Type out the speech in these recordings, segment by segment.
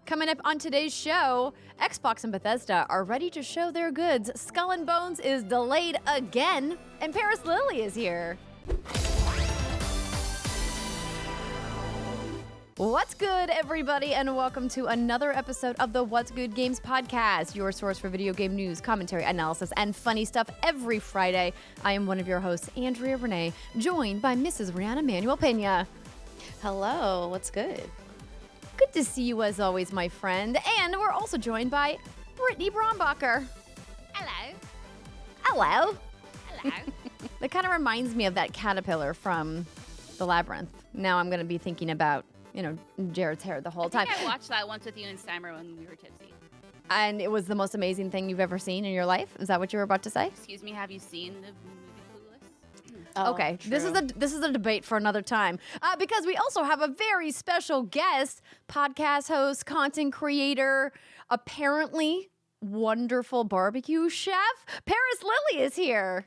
Coming up on today's show, Xbox and Bethesda are ready to show their goods. Skull and Bones is delayed again, and Parris Lilly is here. What's good, everybody, and welcome to another episode of the What's Good Games podcast, your source for video game news, commentary, analysis, and funny stuff every Friday. I am one of your hosts, Andrea Renee, joined by Mrs. Rihanna Manuel-Pena. Hello, what's good? Good to see you as always, my friend. And we're also joined by Brittany Brombacher. Hello. Hello. Hello. That kind of reminds me of that caterpillar from The Labyrinth. Now I'm going to be thinking about, Jared's hair the whole time. I watched that once with you and Steimer when we were tipsy. And it was the most amazing thing you've ever seen in your life? Is that what you were about to say? Excuse me, have you seen the movie Clueless? Oh, Okay, true. this is a debate for another time because we also have a very special guest, podcast host, content creator, apparently wonderful barbecue chef. Parris Lilly is here.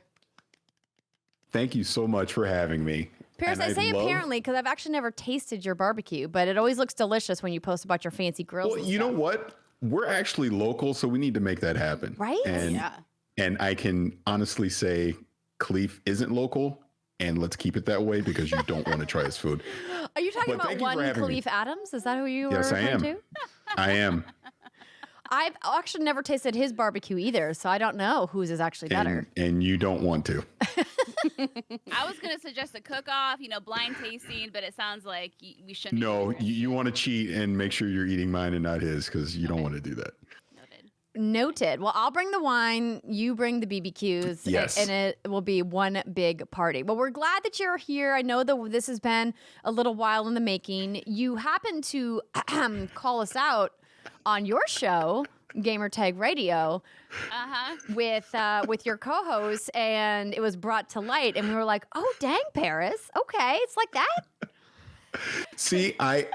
Thank you so much for having me. Parris, I say apparently because I've actually never tasted your barbecue, but it always looks delicious when you post about your fancy grills. Well, and you stuff. know what? We're actually local, so we need to make that happen. Right? And I can honestly say Khalif isn't local, and let's keep it that way because you don't want to try his food. Are you talking But about thank you one for having Khalif me. Adams? Is that who you Yes, were I referring am. to? I am. I've actually never tasted his barbecue either, so I don't know whose is actually better. And you don't want to. I was going to suggest a cook-off, blind tasting, but it sounds like we shouldn't. No, be you want to cheat and make sure you're eating mine and not his because you don't want to do that. Noted. Well, I'll bring the wine, you bring the BBQs, Yes. and it will be one big party. Well, we're glad that you're here. I know that this has been a little while in the making. You happened to call us out on your show, Gamertag Radio, with your co-host, and it was brought to light, and we were like, "Oh, dang, Parris! Okay, it's like that." See, I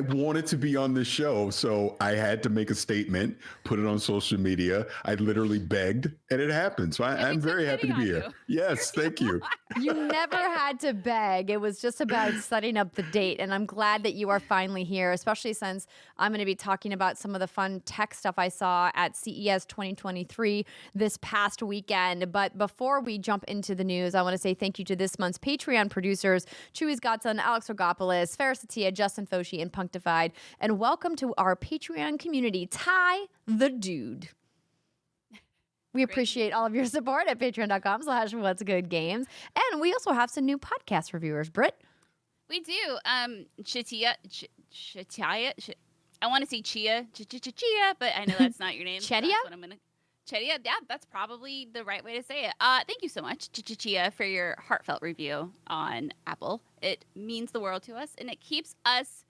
wanted to be on this show, so I had to make a statement, put it on social media. I literally begged, and it happened. So I'm very happy to be here. Yes, thank you. You never had to beg. It was just about setting up the date. And I'm glad that you are finally here, especially since I'm going to be talking about some of the fun tech stuff I saw at CES 2023 this past weekend. But before we jump into the news, I want to say thank you to this month's Patreon producers, Chewy's Godson, Alex Rogopoulos, Ferris Atia, Justin Foshi, and Punctified. And welcome to our Patreon community, Ty the Dude. We appreciate all of your support at patreon.com/whatsgoodgames. And we also have some new podcast reviewers. Britt? We do. Chatia. I want to say Chia, but I know that's not your name. Chetia? That's what I'm gonna. Chetia, yeah, that's probably the right way to say it. Thank you so much, Chia, for your heartfelt review on Apple. It means the world to us, and it keeps us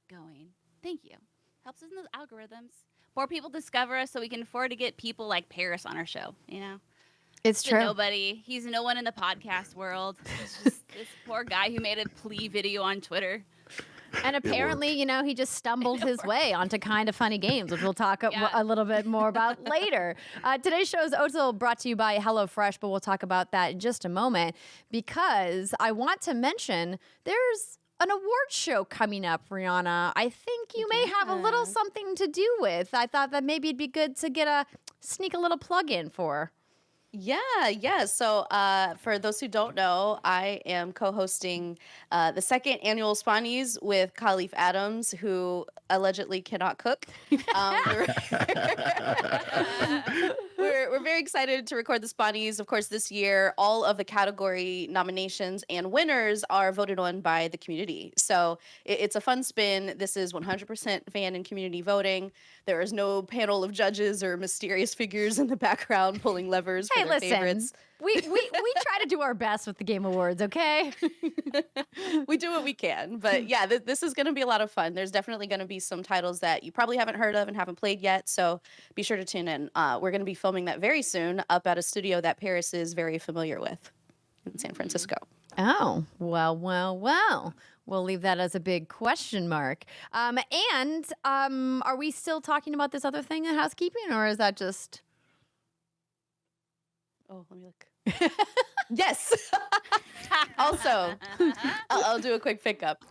going. Thank you. Helps us in those algorithms. More people discover us so we can afford to get people like Parris on our show, It's true. Nobody. He's no one in the podcast world. He's just this poor guy who made a plea video on Twitter. And apparently, he just stumbled his way onto Kind of Funny Games, which we'll talk a little bit more about later. Today's show is also brought to you by HelloFresh, but we'll talk about that in just a moment because I want to mention there's an award show coming up, Rihanna. I think you may have a little something to do with. I thought that maybe it'd be good to sneak a little plug in for. Yeah. So for those who don't know, I am co-hosting the second annual Spawnies with Khalif Adams, who allegedly cannot cook. We're very excited to record the Spawnies. Of course, this year, all of the category nominations and winners are voted on by the community. So it's a fun spin. This is 100% fan and community voting. There is no panel of judges or mysterious figures in the background pulling levers for their favorites. We try to do our best with the Game Awards, okay? We do what we can. But yeah, this is going to be a lot of fun. There's definitely going to be some titles that you probably haven't heard of and haven't played yet. So be sure to tune in. We're going to be filming that very soon up at a studio that Parris is very familiar with in San Francisco. Oh, well. We'll leave that as a big question mark. And are we still talking about this other thing in housekeeping, or is that just... Oh, let me look. Yes. Also, I'll do a quick pickup.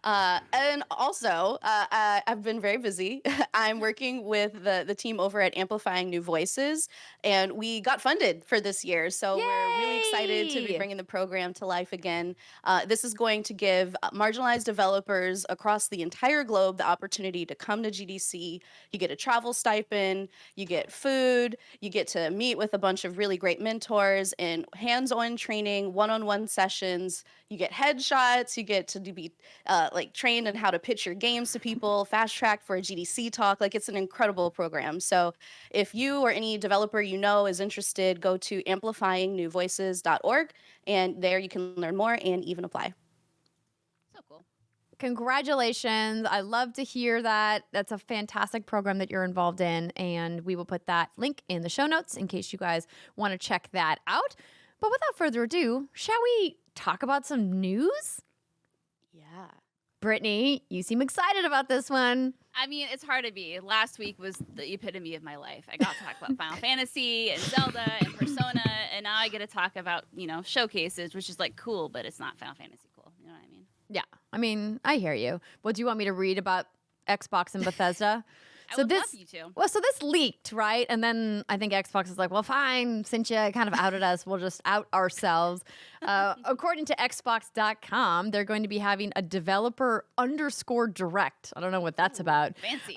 And also, I've been very busy. I'm working with the team over at Amplifying New Voices, and we got funded for this year. So we're really excited to be Yay! bringing the program to life again. This is going to give marginalized developers across the entire globe the opportunity to come to GDC. You get a travel stipend, you get food, you get to meet with a bunch of really great mentors in hands-on training, one-on-one sessions. You get headshots, you get to be like trained in how to pitch your games to people, fast track for a GDC talk. Like, it's an incredible program. So if you or any developer you know is interested, go to amplifyingnewvoices.org, and there you can learn more and even apply. So cool. Congratulations. I love to hear that. That's a fantastic program that you're involved in. And we will put that link in the show notes in case you guys want to check that out. But without further ado, shall we talk about some news? Yeah. Brittany, you seem excited about this one. I mean, it's hard to be. Last week was the epitome of my life. I got to talk about Final Fantasy and Zelda and Persona, and now I get to talk about, showcases, which is like cool, but it's not Final Fantasy cool. You know what I mean? Yeah. I mean, I hear you. What do you want me to read about Xbox and Bethesda? I would love you to. Well, so this leaked, right? And then I think Xbox is like, well, fine, since you kind of outed us, we'll just out ourselves. According to Xbox.com, they're going to be having a developer_direct. I don't know what that's about. Fancy.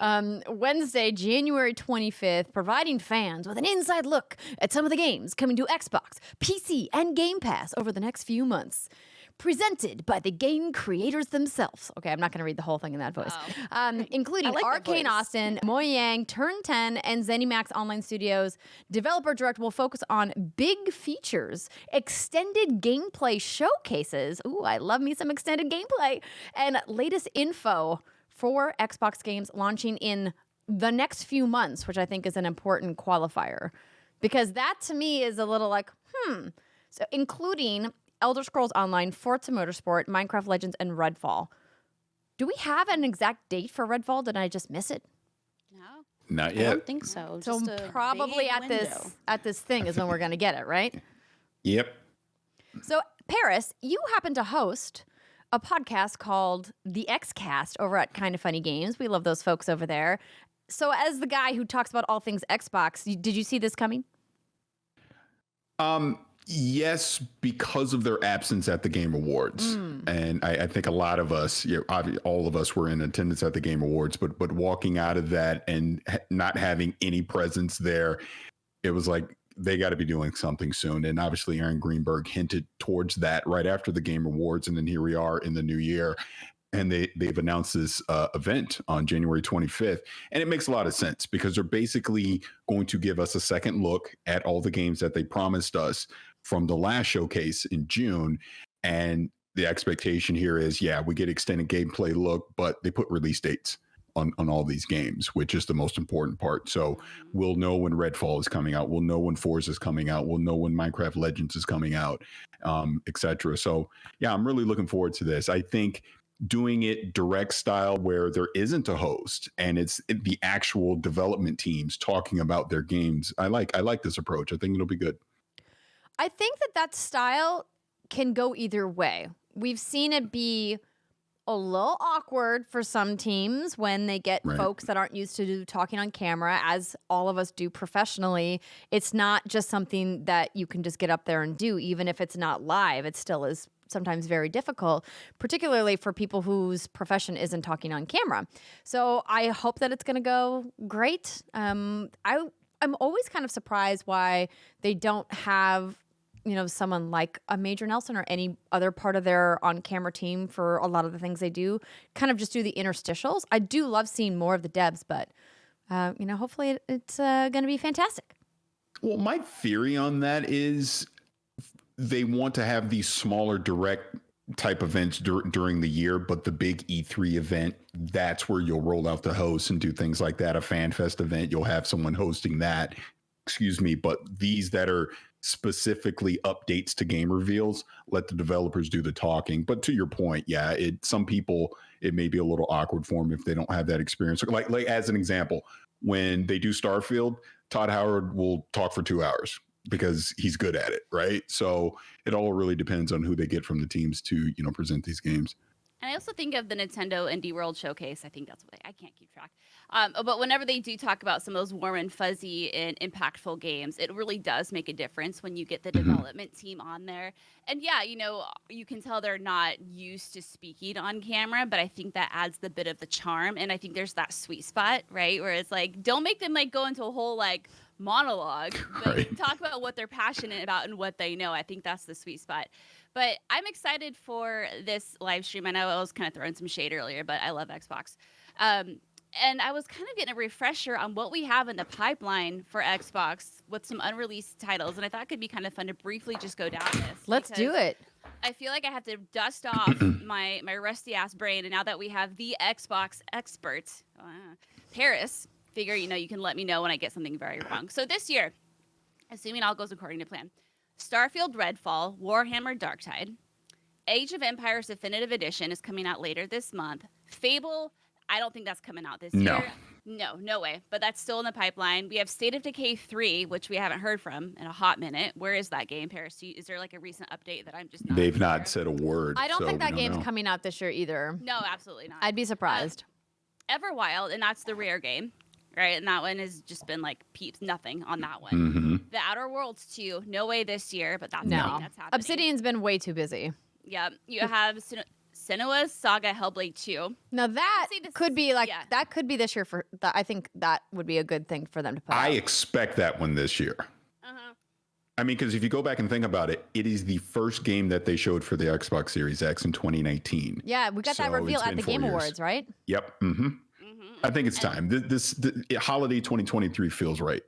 Wednesday, January 25th, providing fans with an inside look at some of the games coming to Xbox, PC, and Game Pass over the next few months. Presented by the game creators themselves. Okay, I'm not going to read the whole thing in that voice. Including like that Arcane voice. Austin, Mojang, Turn 10, and ZeniMax Online Studios. Developer Direct will focus on big features, extended gameplay showcases. Ooh, I love me some extended gameplay. And latest info for Xbox games launching in the next few months, which I think is an important qualifier. Because that to me is a little like, So including Elder Scrolls Online, Forza Motorsport, Minecraft Legends, and Redfall. Do we have an exact date for Redfall? Did I just miss it? No. Not I yet. don't think so. So Just a probably vague at window. this thing is when we're going to get it, right? Yep. So Parris, you happen to host a podcast called The Xcast over at Kind of Funny Games. We love those folks over there. So as the guy who talks about all things Xbox, did you see this coming? Yes, because of their absence at the Game Awards. And I think a lot of us, all of us were in attendance at the Game Awards, but walking out of that and not having any presence there, it was like, they got to be doing something soon. And obviously Aaron Greenberg hinted towards that right after the Game Awards. And then here we are in the new year. And they've announced this event on January 25th. And it makes a lot of sense because they're basically going to give us a second look at all the games that they promised us from the last showcase in June. And the expectation here is, we get extended gameplay look, but they put release dates on all these games, which is the most important part. So we'll know when Redfall is coming out. We'll know when Forza is coming out. We'll know when Minecraft Legends is coming out, etc. So I'm really looking forward to this. I think doing it direct style where there isn't a host and it's the actual development teams talking about their games. I like this approach. I think it'll be good. I think that style can go either way. We've seen it be a little awkward for some teams when they get folks that aren't used to talking on camera, as all of us do professionally. It's not just something that you can just get up there and do, even if it's not live. It still is sometimes very difficult, particularly for people whose profession isn't talking on camera. So I hope that it's going to go great. I'm always kind of surprised why they don't have someone like a Major Nelson or any other part of their on-camera team for a lot of the things they do, kind of just do the interstitials. I do love seeing more of the devs, but, hopefully it's going to be fantastic. Well, my theory on that is they want to have these smaller direct type events during the year, but the big E3 event, that's where you'll roll out the hosts and do things like that. A fan fest event, you'll have someone hosting that. But these that are specifically updates to game reveals, let the developers do the talking. But to your point, some people, it may be a little awkward for them if they don't have that experience. Like as an example, when they do Starfield, Todd Howard will talk for 2 hours because he's good at it, right? So it all really depends on who they get from the teams to, present these games. And I also think of the Nintendo Indie World Showcase. I think that's what I can't keep track. But whenever they do talk about some of those warm and fuzzy and impactful games, it really does make a difference when you get the development team on there. And yeah, you can tell they're not used to speaking on camera, but I think that adds the bit of the charm. And I think there's that sweet spot, right? Where it's like, don't make them like go into a whole like monologue, but Right. talk about what they're passionate about and what they know. I think that's the sweet spot. But I'm excited for this live stream. I know I was kind of throwing some shade earlier, but I love Xbox. And I was kind of getting a refresher on what we have in the pipeline for Xbox with some unreleased titles. And I thought it could be kind of fun to briefly just go down this. Let's do it. I feel like I have to dust off my rusty ass brain. And now that we have the Xbox expert, Parris, figure, you can let me know when I get something very wrong. So this year, assuming all goes according to plan, Starfield Redfall, Warhammer Darktide, Age of Empires Definitive Edition is coming out later this month. Fable, I don't think that's coming out this year. No way. But that's still in the pipeline. We have State of Decay 3, which we haven't heard from in a hot minute. Where is that game, Paris? Is there like a recent update that I'm just not They've aware not of? said a word. I don't so think that we don't game's know. coming out this year either. No, absolutely not. I'd be surprised. Everwild, and that's the Rare game, right? And that one has just been like peeps, nothing on that one. Mm-hmm. The Outer Worlds 2, no way this year, but that's No. something that's happening. Obsidian's been way too busy. Yeah, you have Senua's Saga Hellblade 2. Now that see this- could be like yeah. that could be this year for that. I think that would be a good thing for them to put I out. expect that one this year. Uh-huh. I mean, because if you go back and think about it, it is the first game that they showed for the Xbox Series X in 2019. Yeah, we got that So reveal it's at been the 4 Game years. Awards, right? Yep. Mm-hmm. Mm-hmm. I think it's time. Holiday 2023 feels right.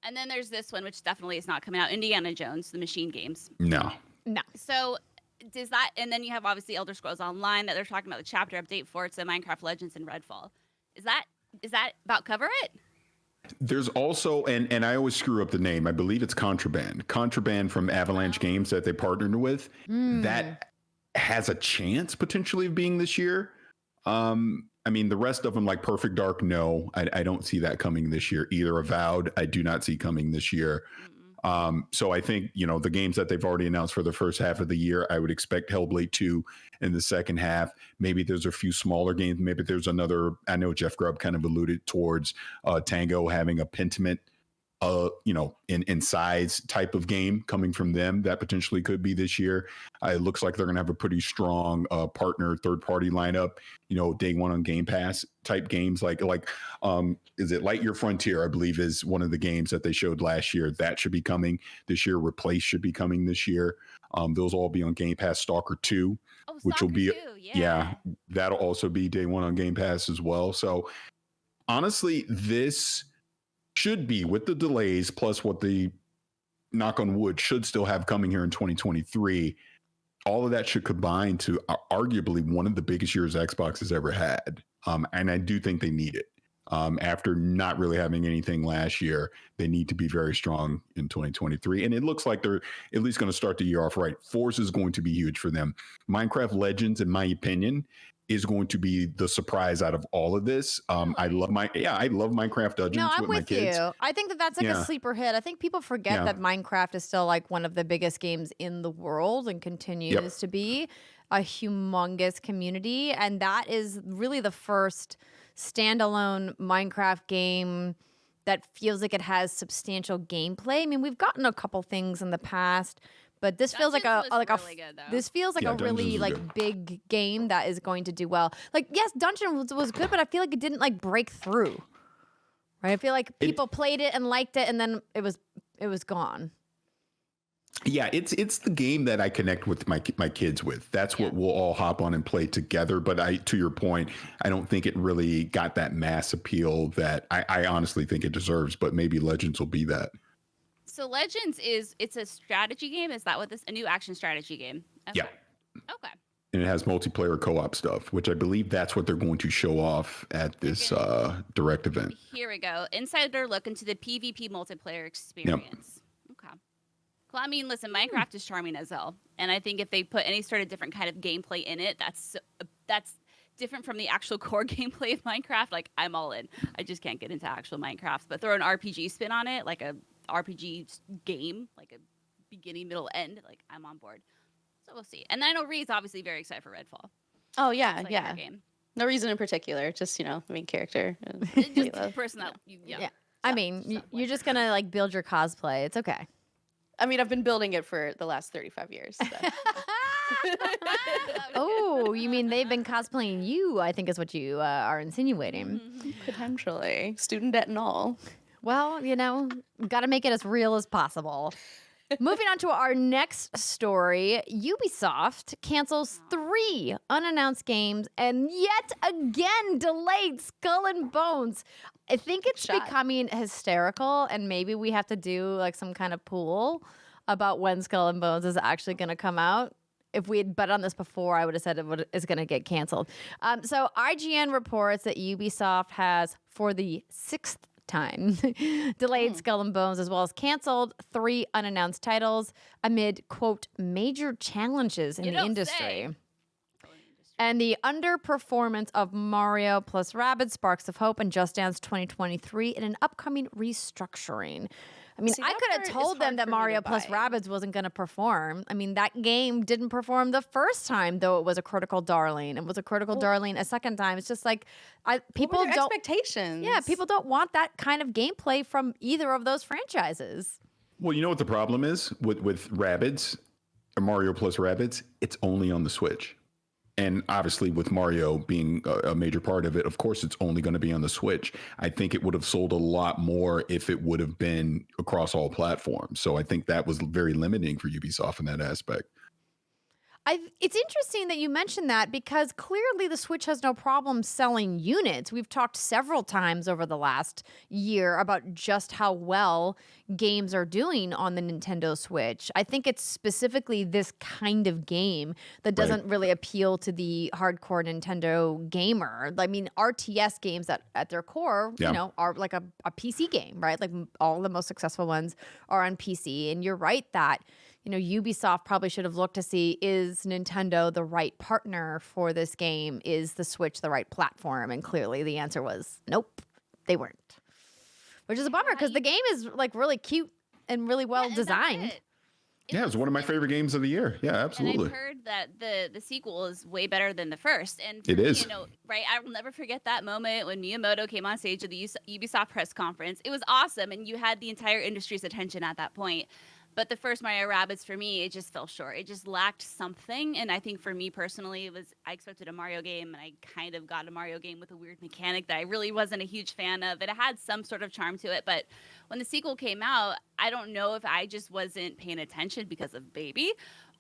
And then there's this one, which definitely is not coming out, Indiana Jones, the Machine Games. No. No. So does that, and then you have obviously Elder Scrolls Online that they're talking about the chapter update for. It's Minecraft Legends and Redfall. Is that about cover it? There's also, and I always screw up the name. I believe it's Contraband. Contraband from Avalanche Games that they partnered with. That has a chance potentially of being this year. I mean, the rest of them, like Perfect Dark, no, I don't see that coming this year either. Avowed, I do not see coming this year. So I think, the games that they've already announced for the first half of the year, I would expect Hellblade 2 in the second half. Maybe there's a few smaller games. Maybe there's another, I know Jeff Grubb kind of alluded towards Tango having a Pentiment, in size type of game coming from them that potentially could be this year. It looks like they're going to have a pretty strong partner third party lineup, day one on Game Pass type games like is it Lightyear Frontier, I believe, is one of the games that they showed last year. That should be coming this year. Replace should be coming this year. Those will all be on Game Pass. Stalker 2, which will be, that'll also be day one on Game Pass as well. So honestly, this should be, with the delays plus what the, knock on wood, should still have coming here in 2023, all of that should combine to arguably one of the biggest years Xbox has ever had. And I do think they need it. After not really having anything last year, they need to be very strong in 2023. And it looks like they're at least going to start the year off right. Force is going to be huge for them. Minecraft Legends, in my opinion, is going to be the surprise out of all of this. I love Minecraft Dungeons No, I'm with my with kids. you. I think that's like a sleeper hit. I think people forget that Minecraft is still like one of the biggest games in the world and continues to be a humongous community. And that is really the first standalone Minecraft game that feels like it has substantial gameplay. I mean, we've gotten a couple things in the past, but this feels like really good, though. this feels like a really Dungeons was good. big game that is going to do well. Like, yes, Dungeon was good, but I feel like it didn't like break through. Right? I feel like people played it and liked it, and then it was gone. Yeah, it's the game that I connect with my kids with. That's what we'll all hop on and play together. But to your point, I don't think it really got that mass appeal that I honestly think it deserves. But maybe Legends will be that. So Legends it's a strategy game. Is that what a new action strategy game? Okay. Yeah. Okay. And it has multiplayer co-op stuff, which I believe that's what they're going to show off at this direct event. Here we go. Insider look into the PvP multiplayer experience. Okay. Well, I mean, listen, Minecraft is charming as hell, and I think if they put any sort of different kind of gameplay in it, that's different from the actual core gameplay of Minecraft. Like, I'm all in. I just can't get into actual Minecraft, but throw an RPG spin on it, like a RPG game, like a beginning, middle, end. Like, I'm on board. So we'll see. And I know Reed's obviously very excited for Redfall. Oh yeah, It's like yeah. a game. No reason in particular, just the main character. And Just the Layla. person that yeah. I mean, you're just gonna like build your cosplay. It's okay. I mean, I've been building it for the last 35 years. So. Oh, you mean they've been cosplaying you? I think is what you are insinuating. Potentially, student debt and all. Well, got to make it as real as possible. Moving on to our next story, Ubisoft cancels 3 unannounced games and yet again delayed Skull and Bones. I think it's becoming hysterical, and maybe we have to do like some kind of pool about when Skull and Bones is actually going to come out. If we had bet on this before, I would have said it's going to get canceled. So IGN reports that Ubisoft has, for the 6th time, delayed Skull and Bones, as well as canceled 3 unannounced titles amid, quote, major challenges in the industry. And the underperformance of Mario plus Rabbids Sparks of Hope and Just Dance 2023 in an upcoming restructuring. I mean, I could have told them that Mario plus Rabbids wasn't going to perform. I mean, that game didn't perform the first time, though it was a critical darling. It was a critical darling a second time. It's just like people don't expectations. Yeah, people don't want that kind of gameplay from either of those franchises. Well, you know what the problem is with Rabbids, or Mario plus Rabbids? It's only on the Switch. And obviously, with Mario being a major part of it, of course, it's only going to be on the Switch. I think it would have sold a lot more if it would have been across all platforms. So I think that was very limiting for Ubisoft in that aspect. It's interesting that you mentioned that, because clearly the Switch has no problem selling units. We've talked several times over the last year about just how well games are doing on the Nintendo Switch. I think it's specifically this kind of game that doesn't really appeal to the hardcore Nintendo gamer. I mean, RTS games at their core, are like a PC game, right? Like all the most successful ones are on PC. And you're right that Ubisoft probably should have looked to see, is Nintendo the right partner for this game? Is the Switch the right platform? And clearly the answer was nope, they weren't. Which is a bummer, because the game is like really cute and really well designed. Yeah, it's one of my favorite games of the year. Yeah, absolutely. And I've heard that the sequel is way better than the first. And it is. Right? I will never forget that moment when Miyamoto came on stage at the Ubisoft press conference. It was awesome, and you had the entire industry's attention at that point. But the first Mario Rabbids, for me, it just fell short. It just lacked something. And I think for me personally, I expected a Mario game, and I kind of got a Mario game with a weird mechanic that I really wasn't a huge fan of. It had some sort of charm to it. But when the sequel came out, I don't know if I just wasn't paying attention because of Baby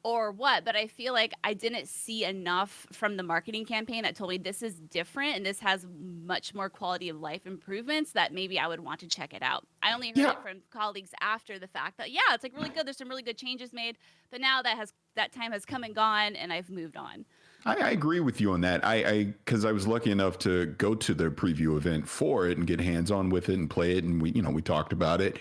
or what, but I feel like I didn't see enough from the marketing campaign that told me this is different and this has much more quality of life improvements that maybe I would want to check it out. I only heard it from colleagues after the fact that, it's like really good. There's some really good changes made, but now that time has come and gone, and I've moved on. I agree with you on that. Because I was lucky enough to go to the preview event for it and get hands-on with it and play it, and we talked about it.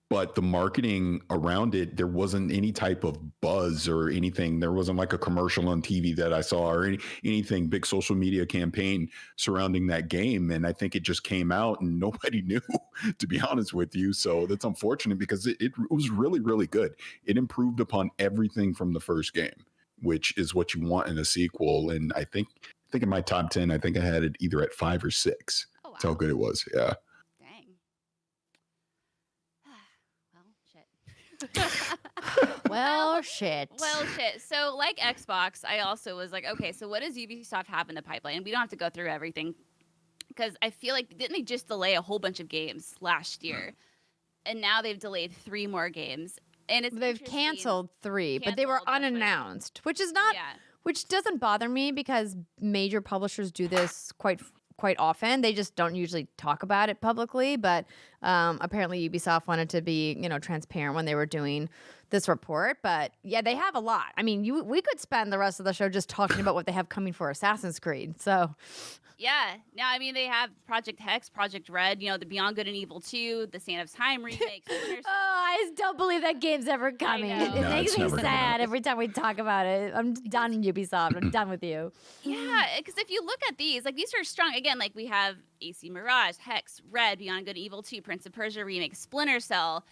But the marketing around it, there wasn't any type of buzz or anything. There wasn't like a commercial on TV that I saw or anything, big social media campaign surrounding that game. And I think it just came out and nobody knew, to be honest with you. So that's unfortunate, because it was really, really good. It improved upon everything from the first game, which is what you want in a sequel. And I think in my top 10, I think I had it either at 5 or 6. Oh, wow. That's how good it was. Yeah. Well, shit. So like Xbox, I also was like, okay, so what does Ubisoft have in the pipeline? And we don't have to go through everything, because I feel like, didn't they just delay a whole bunch of games last year? And now they've delayed 3 more games. And they've canceled 3, but they were unannounced, which is not, which doesn't bother me, because major publishers do this quite often. They just don't usually talk about it publicly, but apparently Ubisoft wanted to be, transparent when they were doing this report. But yeah, they have a lot. I mean, we could spend the rest of the show just talking about what they have coming for Assassin's Creed. So yeah, now I mean, they have Project Hex, Project Red, the Beyond Good and Evil 2, the Sand of Time remake. I just don't believe that game's ever coming. It makes me sad every time we talk about it. I'm done, Ubisoft. I'm done with you. Yeah, because if you look at these are strong. Again, like we have AC Mirage, Hex, Red, Beyond Good and Evil 2, Prince of Persia remake, Splinter Cell,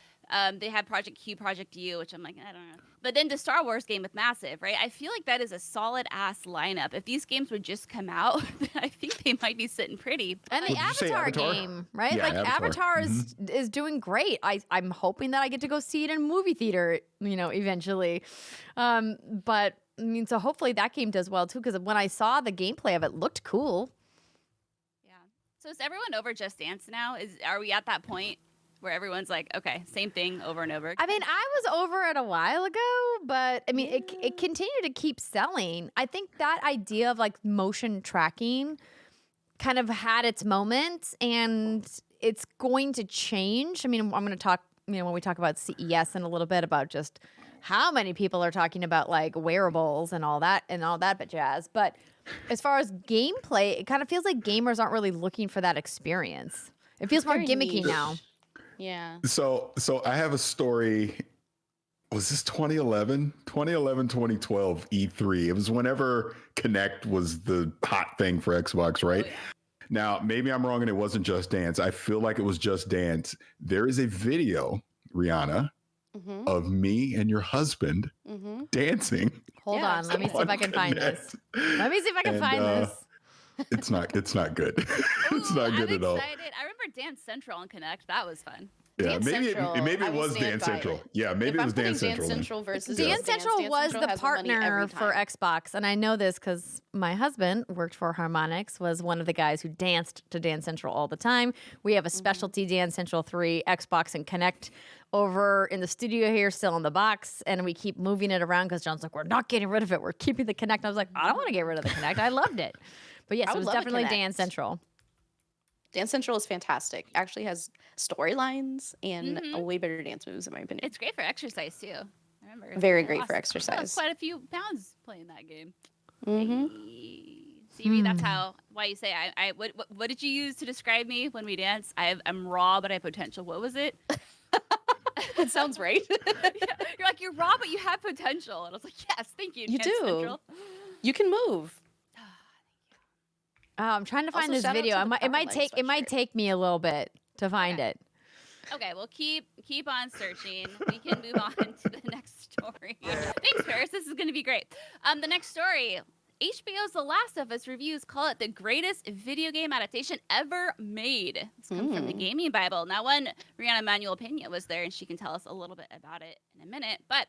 They had Project Q, Project U, which I'm like, I don't know. But then the Star Wars game with Massive, right? I feel like that is a solid ass lineup. If these games would just come out, I think they might be sitting pretty. And the Did you say Avatar Avatar? game, right? Yeah, like Avatar. is doing great. I'm hoping that I get to go see it in movie theater, eventually. But I mean, so hopefully that game does well too. Because when I saw the gameplay of it, looked cool. Yeah. So is everyone over Just Dance now? Are we at that point where everyone's like, okay, same thing over and over? I mean, I was over it a while ago, but I mean, it continued to keep selling. I think that idea of like motion tracking kind of had its moments, and it's going to change. I mean, I'm going to talk, when we talk about CES in a little bit about just how many people are talking about like wearables and all that but jazz. But as far as gameplay, it kind of feels like gamers aren't really looking for that experience. It feels more Very gimmicky niche. now. Yeah. So I have a story. Was this 2011? 2012 E3. It was whenever Kinect was the hot thing for Xbox, right? Oh, yeah. Now, maybe I'm wrong and it wasn't Just Dance. I feel like it was Just Dance. There is a video, Rihanna, Mm-hmm. of me and your husband Mm-hmm. dancing. Hold Yeah, on, let me see if I can find this. Let me see if I can And, find this. It's not good. It's Ooh, not good I'm at all. excited. I remember Dance Central on Connect. That was fun. Yeah, Dance maybe Central, maybe I it will was stand Dance by Central. it. Yeah, maybe If it I'm was putting Dance Central. then. versus Dance Just Central Dance was the has money partner every for time. Xbox, and I know this because my husband worked for Harmonix, was one of the guys who danced to Dance Central all the time. We have a specialty Dance Central 3 Xbox and Connect over in the studio here, still in the box, and we keep moving it around because John's like, we're not getting rid of it. We're keeping the Connect. I was like, I don't want to get rid of the Connect. I loved it. But yes, I it would was love a definitely Kinect. Dance Central. Dance Central is fantastic. Actually has storylines and a way better dance moves in my opinion. It's great for exercise too. I remember. Very I great lost- for I exercise. lost quite a few pounds playing that game. Mm-hmm. See, that's why you say what did you use to describe me when we dance? I'm raw, but I have potential. What was it? That sounds right. You're like, you're raw, but you have potential. And I was like, yes, thank you. You Dance do. Central. You can move. I'm trying to find Also, this shout out video. to the It might Powerline sweatshirt. take me a little bit to find Okay. it. Okay, well, keep on searching. We can move on to the next story. Thanks, Paris. This is going to be great. The next story. HBO's The Last of Us reviews call it the greatest video game adaptation ever made. This comes from the Gaming Bible. Now, one Rihanna Manuel-Pena was there, and she can tell us a little bit about it in a minute. But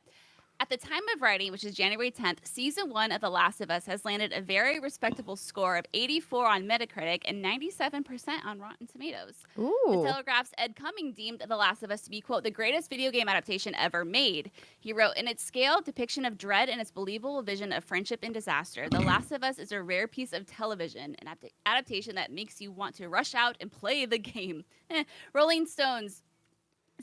at the time of writing, which is January 10th, Season 1 of The Last of Us has landed a very respectable score of 84 on Metacritic and 97% on Rotten Tomatoes. The Ooh. Telegraph's Ed Cumming deemed The Last of Us to be, quote, the greatest video game adaptation ever made. He wrote, in its scale, depiction of dread, and its believable vision of friendship and disaster, The Last of Us is a rare piece of television, an adaptation that makes you want to rush out and play the game. Rolling Stones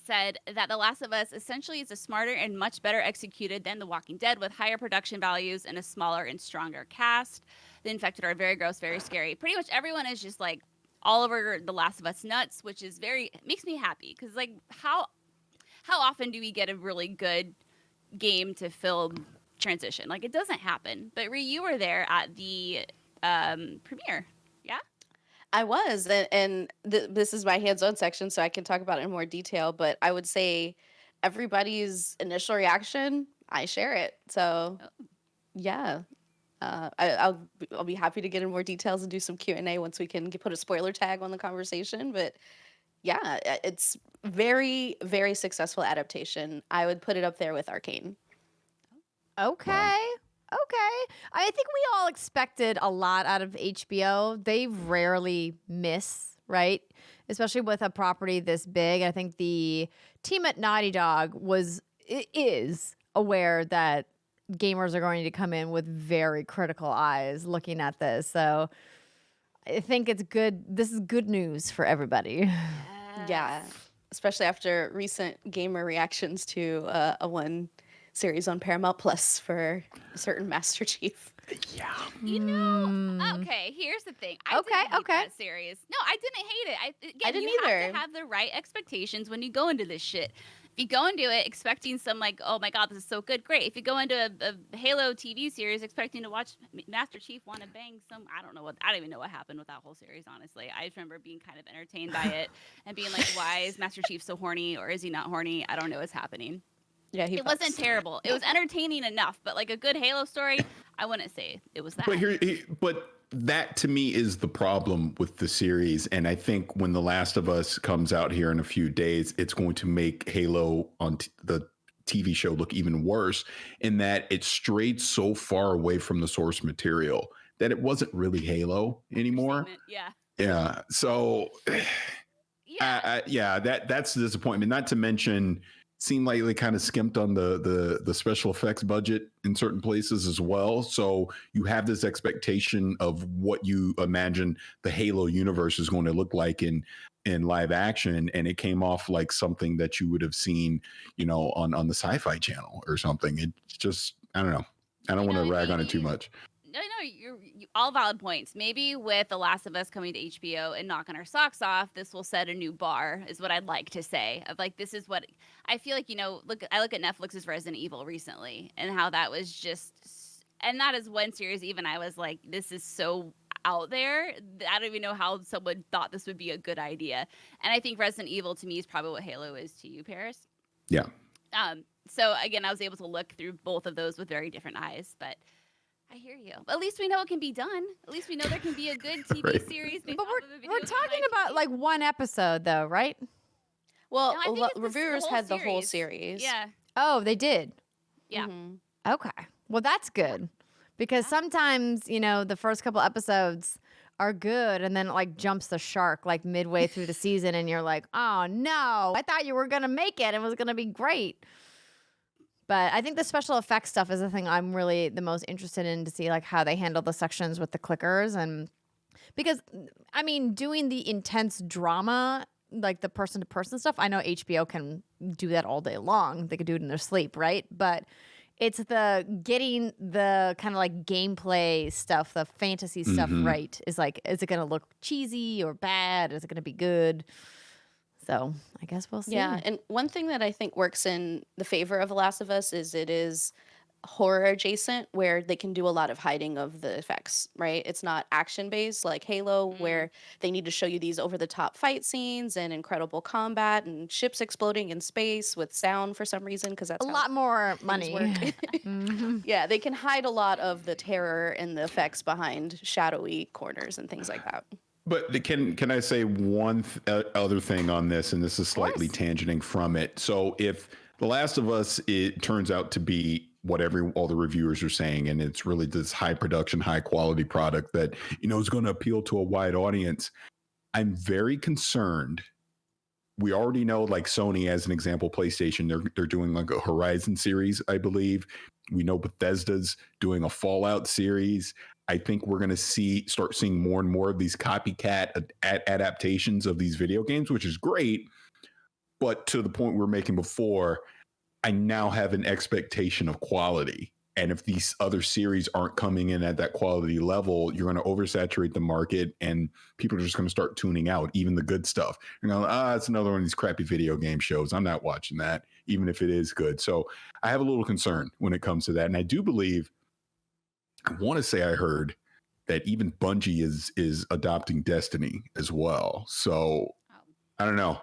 said that The Last of Us essentially is a smarter and much better executed than The Walking Dead, with higher production values and a smaller and stronger cast. The infected are very gross, very scary. Pretty much everyone is just like all over The Last of Us nuts, which is makes me happy because like how often do we get a really good game to film transition? Like it doesn't happen. But Ree, you were there at the premiere. Yeah. I was, and this is my hands-on section, so I can talk about it in more detail. But I would say everybody's initial reaction, I share it. So, yeah, I'll be happy to get in more details and do some Q&A once we can put a spoiler tag on the conversation. But yeah, it's very, very successful adaptation. I would put it up there with Arcane. Okay. Okay. I think we all expected a lot out of HBO. They rarely miss, right? Especially with a property this big. I think the team at Naughty Dog is aware that gamers are going to come in with very critical eyes looking at this. So I think it's good. This is good news for everybody. Yeah, especially after recent gamer reactions to a one series on Paramount Plus for a certain Master Chief. Yeah. You know, okay, here's the thing. I didn't hate Okay. that series. No, I didn't hate it. I didn't you either. have to have the right expectations when you go into this shit. you go into it expecting some like, oh my god, this is so good, great. If you go into a Halo TV series expecting to watch Master Chief want to bang some, I don't even know what happened with that whole series, honestly. I just remember being kind of entertained by it and being like, why is Master Chief so horny, or is he not horny? I don't know what's happening. Yeah, it wasn't terrible. It was entertaining enough, but like a good Halo story, I wouldn't say it was that. But that to me is the problem with the series, and I think when The Last of Us comes out here in a few days, it's going to make Halo on the TV show look even worse, in that it strayed so far away from the source material that it wasn't really Halo anymore. Yeah. So that's the disappointment. Not to mention, seemed like they kind of skimped on the special effects budget in certain places as well. So you have this expectation of what you imagine the Halo universe is going to look like in live action, and it came off like something that you would have seen, on the Sci-Fi Channel or something. It's just, I don't know. I don't want to rag on it too much. No, you all valid points. Maybe with The Last of Us coming to HBO and knocking our socks off, this will set a new bar, is what I'd like to say. Of like, this is what I feel like, I look at Netflix's Resident Evil recently and how that was just, and that is one series even I was like, this is so out there. I don't even know how someone thought this would be a good idea. And I think Resident Evil to me is probably what Halo is to you, Parris. Yeah. So again, I was able to look through both of those with very different eyes, but I hear you. At least we know it can be done. At least we know there can be a good TV series. But we're talking about like one episode, though, right? Well, reviewers had the whole series. Yeah. Oh, they did. Yeah. Mm-hmm. Okay. Well, that's good, because sometimes the first couple episodes are good, and then it like jumps the shark like midway through the season, and you're like, oh no, I thought you were gonna make it. It was gonna be great. But I think the special effects stuff is the thing I'm really the most interested in, to see like how they handle the sections with the clickers. And because I mean, doing the intense drama, like the person to person stuff, I know HBO can do that all day long. They could do it in their sleep, right? But it's the getting the kind of like gameplay stuff, the fantasy stuff right, is like, is it going to look cheesy or bad? Is it going to be good? So I guess we'll see. Yeah, and one thing that I think works in the favor of The Last of Us is it is horror adjacent, where they can do a lot of hiding of the effects, right? It's not action based like Halo, where they need to show you these over the top fight scenes and incredible combat and ships exploding in space with sound for some reason, because that's a lot more money. Yeah, they can hide a lot of the terror and the effects behind shadowy corners and things like that. But can I say one other thing on this, and this is slightly tangenting from it. So if The Last of Us, it turns out to be what all the reviewers are saying, and it's really this high production, high quality product that is going to appeal to a wide audience, I'm very concerned. We already know, like Sony as an example, PlayStation, they're doing like a Horizon series, I believe. We know Bethesda's doing a Fallout series. I think we're going to start seeing more and more of these copycat adaptations of these video games, which is great. But to the point we were making before, I now have an expectation of quality. And if these other series aren't coming in at that quality level, you're going to oversaturate the market, and people are just going to start tuning out, even the good stuff. You're going, it's another one of these crappy video game shows. I'm not watching that, even if it is good. So I have a little concern when it comes to that. And I do believe, I want to say I heard that even Bungie is adopting Destiny as well. So I don't know.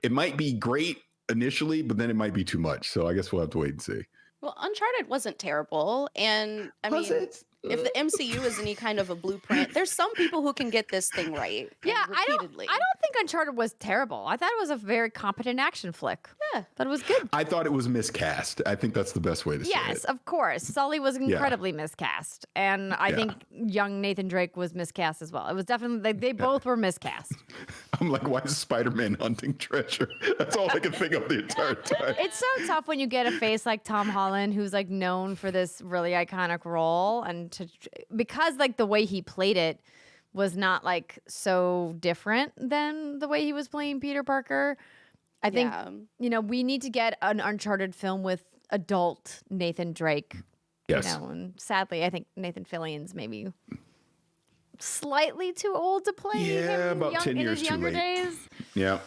It might be great initially, but then it might be too much. So I guess we'll have to wait and see. Well, Uncharted wasn't terrible, and I mean, if the MCU is any kind of a blueprint, there's some people who can get this thing right. Yeah, repeatedly. I don't think Uncharted was terrible. I thought it was a very competent action flick. Yeah, thought it was good. I thought it was miscast. I think that's the best way to say it. Yes, of course. Sully was incredibly miscast, and I think young Nathan Drake was miscast as well. It was definitely they both were miscast. I'm like, why is Spider-Man hunting treasure? That's all I can think of the entire time. It's so tough when you get a face like Tom Holland, who's like known for this really iconic role, and because like the way he played it was not like so different than the way he was playing Peter Parker. I think we need to get an Uncharted film with adult Nathan Drake. Yes. And sadly, I think Nathan Fillion's maybe slightly too old to play. Yeah, even about 10 in years his too younger late. days. Yeah.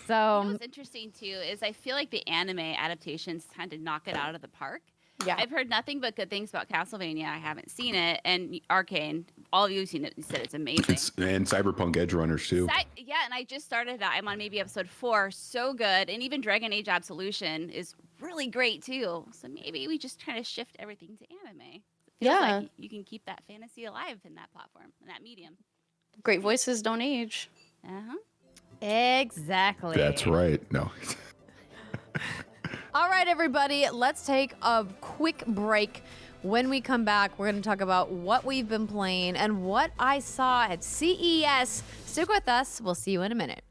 So What's interesting too is I feel like the anime adaptations kind of knock it out of the park. Yeah. I've heard nothing but good things about Castlevania. I haven't seen it, and Arcane. All of you have seen it. You said it's amazing. And Cyberpunk Edge Runners too. Yeah, and I just started that. I'm on maybe episode 4. So good, and even Dragon Age Absolution is really great too. So maybe we just try to shift everything to anime. It feels Yeah. like you can keep that fantasy alive in that platform, in that medium. Great voices don't age. exactly. That's right. No. All right, everybody, let's take a quick break. When we come back, we're going to talk about what we've been playing and what I saw at CES. Stick with us. We'll see you in a minute.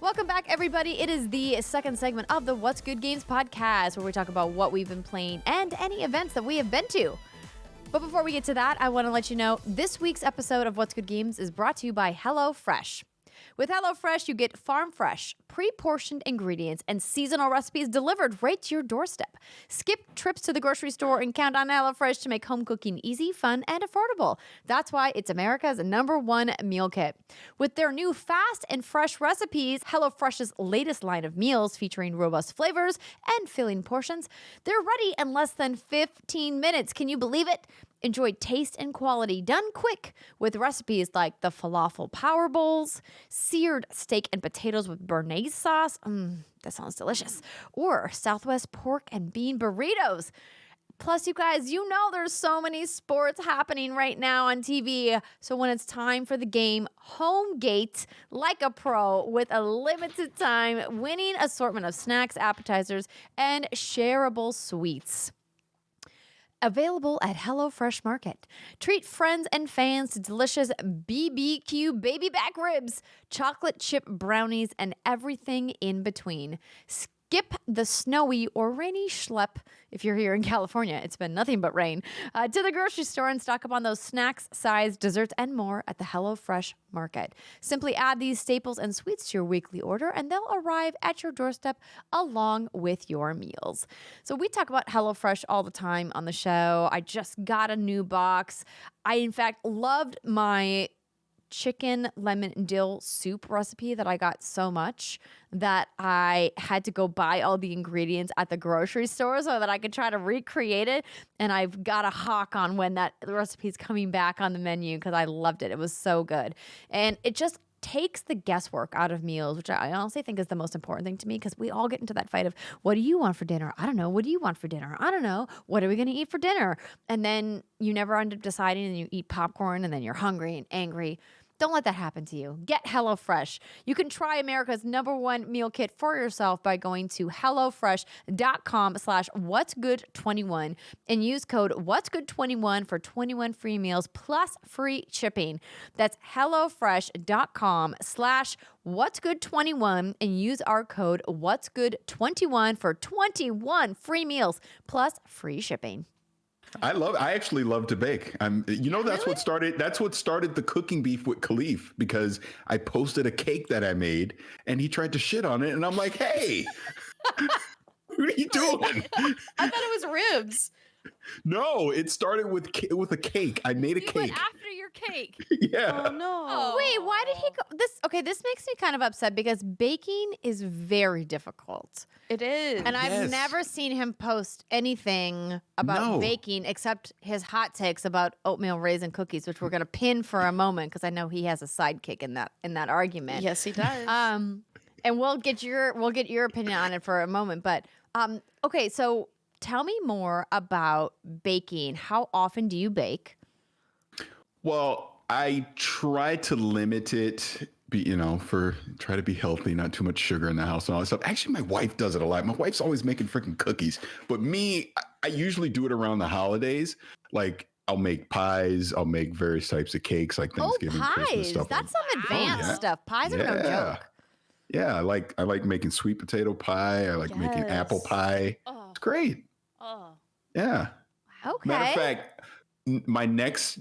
Welcome back, everybody. It is the second segment of the What's Good Games podcast, where we talk about what we've been playing and any events that we have been to. But before we get to that, I want to let you know this week's episode of What's Good Games is brought to you by HelloFresh. With HelloFresh, you get farm fresh, pre-portioned ingredients and seasonal recipes delivered right to your doorstep. Skip trips to the grocery store and count on HelloFresh to make home cooking easy, fun, and affordable. That's why it's America's #1 meal kit. With their new fast and fresh recipes, HelloFresh's latest line of meals featuring robust flavors and filling portions, they're ready in less than 15 minutes. Can you believe it? Enjoy taste and quality done quick with recipes like the falafel power bowls, seared steak and potatoes with béarnaise sauce. That sounds delicious. Or Southwest pork and bean burritos. Plus, you guys, you know there's so many sports happening right now on TV. So when it's time for the game, home gate like a pro with a limited time winning assortment of snacks, appetizers, and shareable sweets. Available at HelloFresh Market. Treat friends and fans to delicious BBQ baby back ribs, chocolate chip brownies, and everything in between. Skip the snowy or rainy schlep if you're here in California. It's been nothing but rain. To the grocery store and stock up on those snacks, sides, desserts, and more at the HelloFresh Market. Simply add these staples and sweets to your weekly order, and they'll arrive at your doorstep along with your meals. So we talk about HelloFresh all the time on the show. I just got a new box. I, in fact, loved my chicken lemon dill soup recipe that I got so much that I had to go buy all the ingredients at the grocery store so that I could try to recreate it. And I've got a hawk on when that recipe is coming back on the menu because I loved it. It was so good. And it just takes the guesswork out of meals, which I honestly think is the most important thing to me because we all get into that fight of, what do you want for dinner? I don't know. What do you want for dinner? I don't know. What are we going to eat for dinner? And then you never end up deciding and you eat popcorn and then you're hungry and angry. Don't let that happen to you. Get HelloFresh. You can try America's #1 meal kit for yourself by going to HelloFresh.com/whatsgood21 and use code whatsgood21 for 21 free meals plus free shipping. That's HelloFresh.com/whatsgood21 and use our code whatsgood21 for 21 free meals plus free shipping. I actually love to bake. That's what started the cooking beef with Khalif, because I posted a cake that I made and he tried to shit on it. And I'm like, hey, what are you doing? I thought it was ribs. No, it started with a cake. I made a You cake. went after your cake. Yeah. Oh no. Oh. Wait, why did he go this? Okay, this makes me kind of upset because baking is very difficult. It is. And I've Yes. never seen him post anything about No. baking except his hot takes about oatmeal raisin cookies, which we're going to pin for a moment because I know he has a sidekick in that argument. Yes, he does. And we'll get your opinion on it for a moment, but okay, so tell me more about baking. How often do you bake? Well, I try to limit it, try to be healthy, not too much sugar in the house and all that stuff. Actually, my wife does it a lot. My wife's always making freaking cookies. But me, I usually do it around the holidays. Like, I'll make pies. I'll make various types of cakes, like Thanksgiving, Christmas pies. stuff. That's some advanced yeah. stuff. Pies are no joke. Yeah, I like making sweet potato pie. I like making apple Yes. pie. Oh, It's great. oh. Yeah. Okay. Matter of fact, my next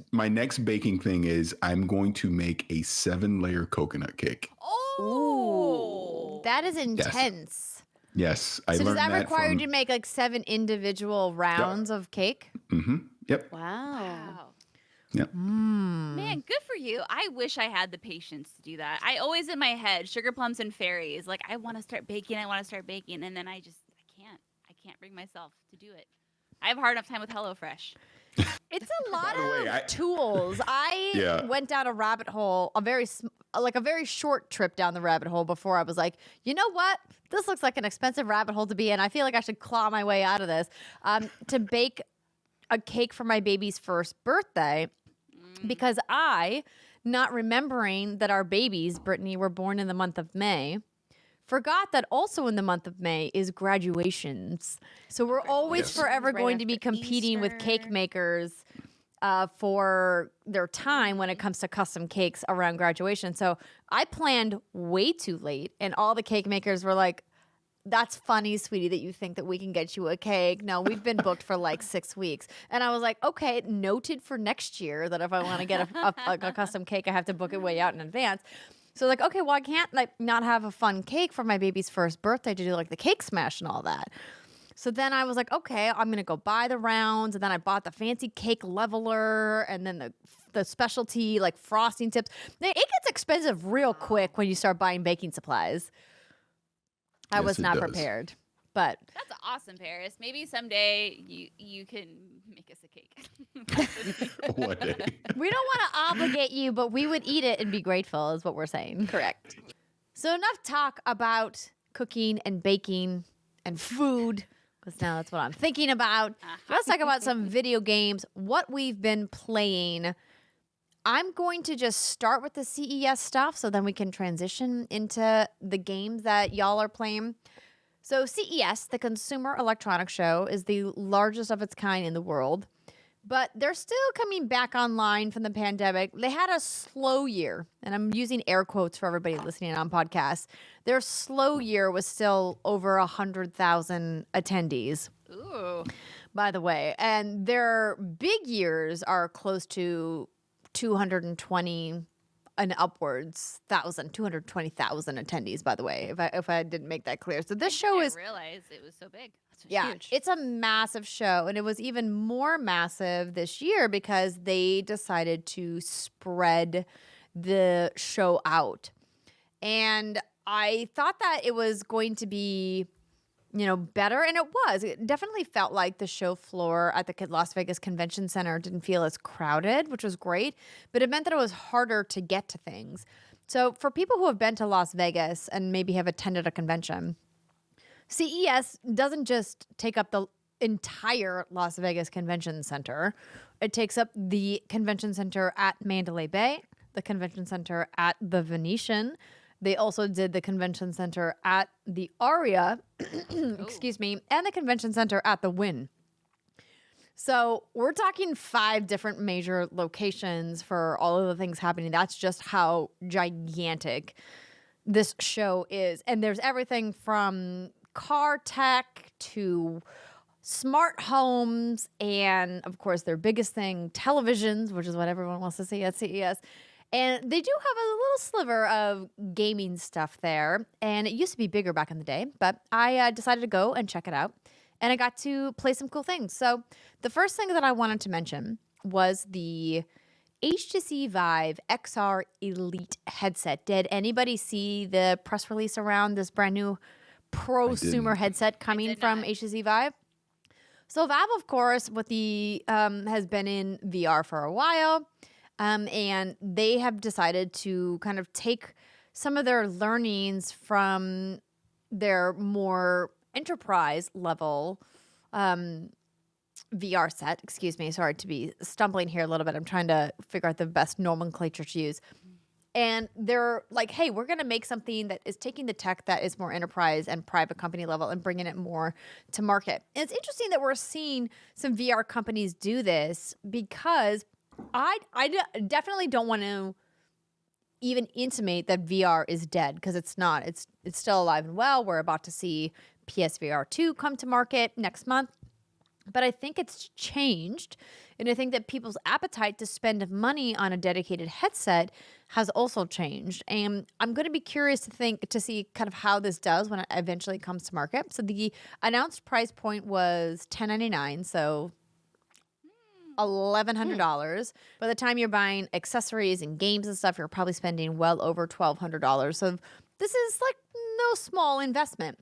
baking thing is I'm going to make a 7-layer coconut cake. Oh. That is intense. Yes, I So does learned that that require from. you to make like 7 individual rounds of cake? Mm-hmm. Yep. Wow. Yep. Man, good for you. I wish I had the patience to do that. I always in my head, sugar plums and fairies. Like, I want to start baking. And then I can't bring myself to do it. I have a hard enough time with HelloFresh. It's a lot By the way, of tools. I went down a rabbit hole, a very short trip down the rabbit hole before I was like, you know what? This looks like an expensive rabbit hole to be in. I feel like I should claw my way out of this. To bake a cake for my baby's first birthday, because I, not remembering that our babies, Brittany, were born in the month of May, forgot that also in the month of May is graduations. So we're always forever Right going to be after competing with cake Easter. makers for their time when it comes to custom cakes around graduation. So I planned way too late, and all the cake makers were like, that's funny, sweetie, that you think that we can get you a cake. No, we've been booked for like 6 weeks. And I was like, okay, noted for next year that if I want to get a custom cake, I have to book it way out in advance. So like, okay, well, I can't like not have a fun cake for my baby's first birthday to do like the cake smash and all that. So then I was like, okay, I'm going to go buy the rounds. And then I bought the fancy cake leveler and then the specialty like frosting tips. It gets expensive real quick when you start buying baking supplies. I Yes, was it not does. prepared, but That's awesome, Paris. Maybe someday you can make us a cake. One day. we don't want to obligate you, but we would eat it and be grateful is what we're saying. Correct. So enough talk about cooking and baking and food, because now that's what I'm thinking about. Let's talk about some video games, what we've been playing. I'm going to just start with the CES stuff so then we can transition into the games that y'all are playing. So CES, the Consumer Electronics Show, is the largest of its kind in the world, but they're still coming back online from the pandemic. They had a slow year, and I'm using air quotes for everybody listening on podcasts. Their slow year was still over 100,000 attendees, Ooh. by the way, and their big years are close to 220 and upwards 220,000 attendees, by the way, if I didn't make that clear. So this show I is didn't realize it was so big. Huge. it's a massive show, and it was even more massive this year because they decided to spread the show out. And I thought that it was going to be better, and it was. It definitely felt like the show floor at the Las Vegas Convention Center didn't feel as crowded, which was great, but it meant that it was harder to get to things. So for people who have been to Las Vegas and maybe have attended a convention, CES doesn't just take up the entire Las Vegas Convention Center. It takes up the convention center at Mandalay Bay, the convention center at the Venetian. They also did the convention center at the Aria, excuse me, and the convention center at the Wynn. So we're talking 5 different major locations for all of the things happening. That's just how gigantic this show is. And there's everything from car tech to smart homes and, of course, their biggest thing, televisions, which is what everyone wants to see at CES. And they do have a little sliver of gaming stuff there. And it used to be bigger back in the day, but I decided to go and check it out. And I got to play some cool things. So the first thing that I wanted to mention was the HTC Vive XR Elite headset. Did anybody see the press release around this brand new prosumer headset coming from HTC Vive? So Valve, of course, has been in VR for a while. And they have decided to kind of take some of their learnings from their more enterprise level VR set. Excuse me. Sorry to be stumbling here a little bit. I'm trying to figure out the best nomenclature to use. And they're like, hey, we're going to make something that is taking the tech that is more enterprise and private company level and bringing it more to market. And it's interesting that we're seeing some VR companies do this because I definitely don't want to even intimate that VR is dead, because it's not. It's still alive and well. We're about to see PSVR 2 come to market next month. But I think it's changed, and I think that people's appetite to spend money on a dedicated headset has also changed. And I'm going to be curious to see kind of how this does when it eventually comes to market. So the announced price point was $10.99, so $1,100. By the time you're buying accessories and games and stuff, you're probably spending well over $1,200. So this is like no small investment.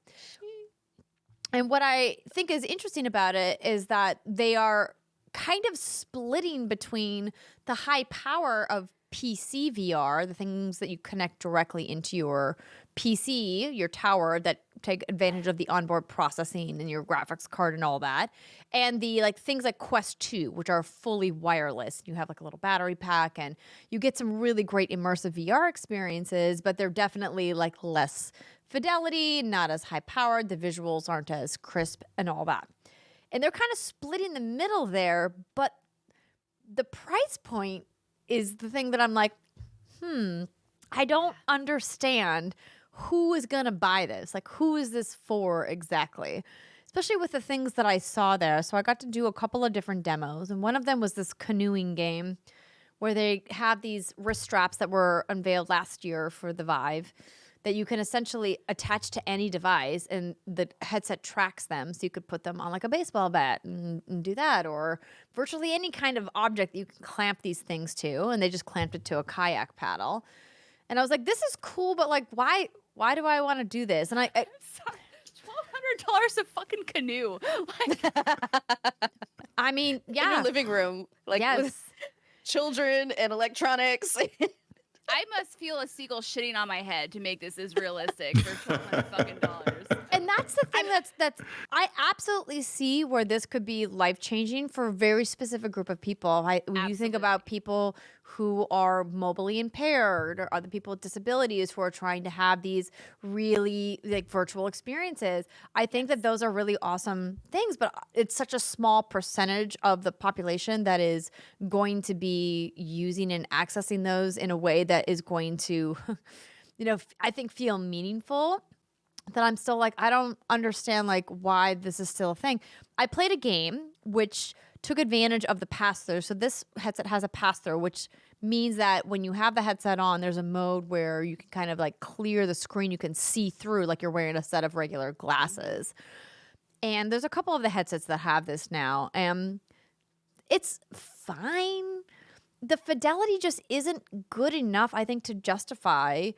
And what I think is interesting about it is that they are kind of splitting between the high power of PC VR, the things that you connect directly into your PC, your tower, that take advantage of the onboard processing and your graphics card and all that, and the like things like Quest 2, which are fully wireless. You have like a little battery pack, and you get some really great immersive VR experiences, but they're definitely like less fidelity, not as high powered. The visuals aren't as crisp and all that. And they're kind of splitting the middle there, but the price point is the thing that I'm like, I don't understand who is going to buy this. Like, who is this for exactly? Especially with the things that I saw there. So I got to do a couple of different demos, and one of them was this canoeing game where they have these wrist straps that were unveiled last year for the Vive that you can essentially attach to any device, and the headset tracks them. So you could put them on like a baseball bat and do that, or virtually any kind of object that you can clamp these things to. And they just clamped it to a kayak paddle. And I was like, this is cool, but like, why do I want to do this? And I $1,200 a fucking canoe. Like, I mean, yeah. In your living room, like with children and electronics. I must feel a seagull shitting on my head to make this as realistic for $1,200 fucking dollars. And that's the thing that's I absolutely see where this could be life-changing for a very specific group of people. When you think about people who are mobilely impaired, or other people with disabilities who are trying to have these really like virtual experiences, I think that those are really awesome things, but it's such a small percentage of the population that is going to be using and accessing those in a way that is going to, I think feel meaningful. That I'm still like, I don't understand like why this is still a thing. I played a game which took advantage of the pass-through. So this headset has a pass-through, which means that when you have the headset on, there's a mode where you can kind of like clear the screen. You can see through like you're wearing a set of regular glasses. And there's a couple of the headsets that have this now. And it's fine. The fidelity just isn't good enough, I think, to justify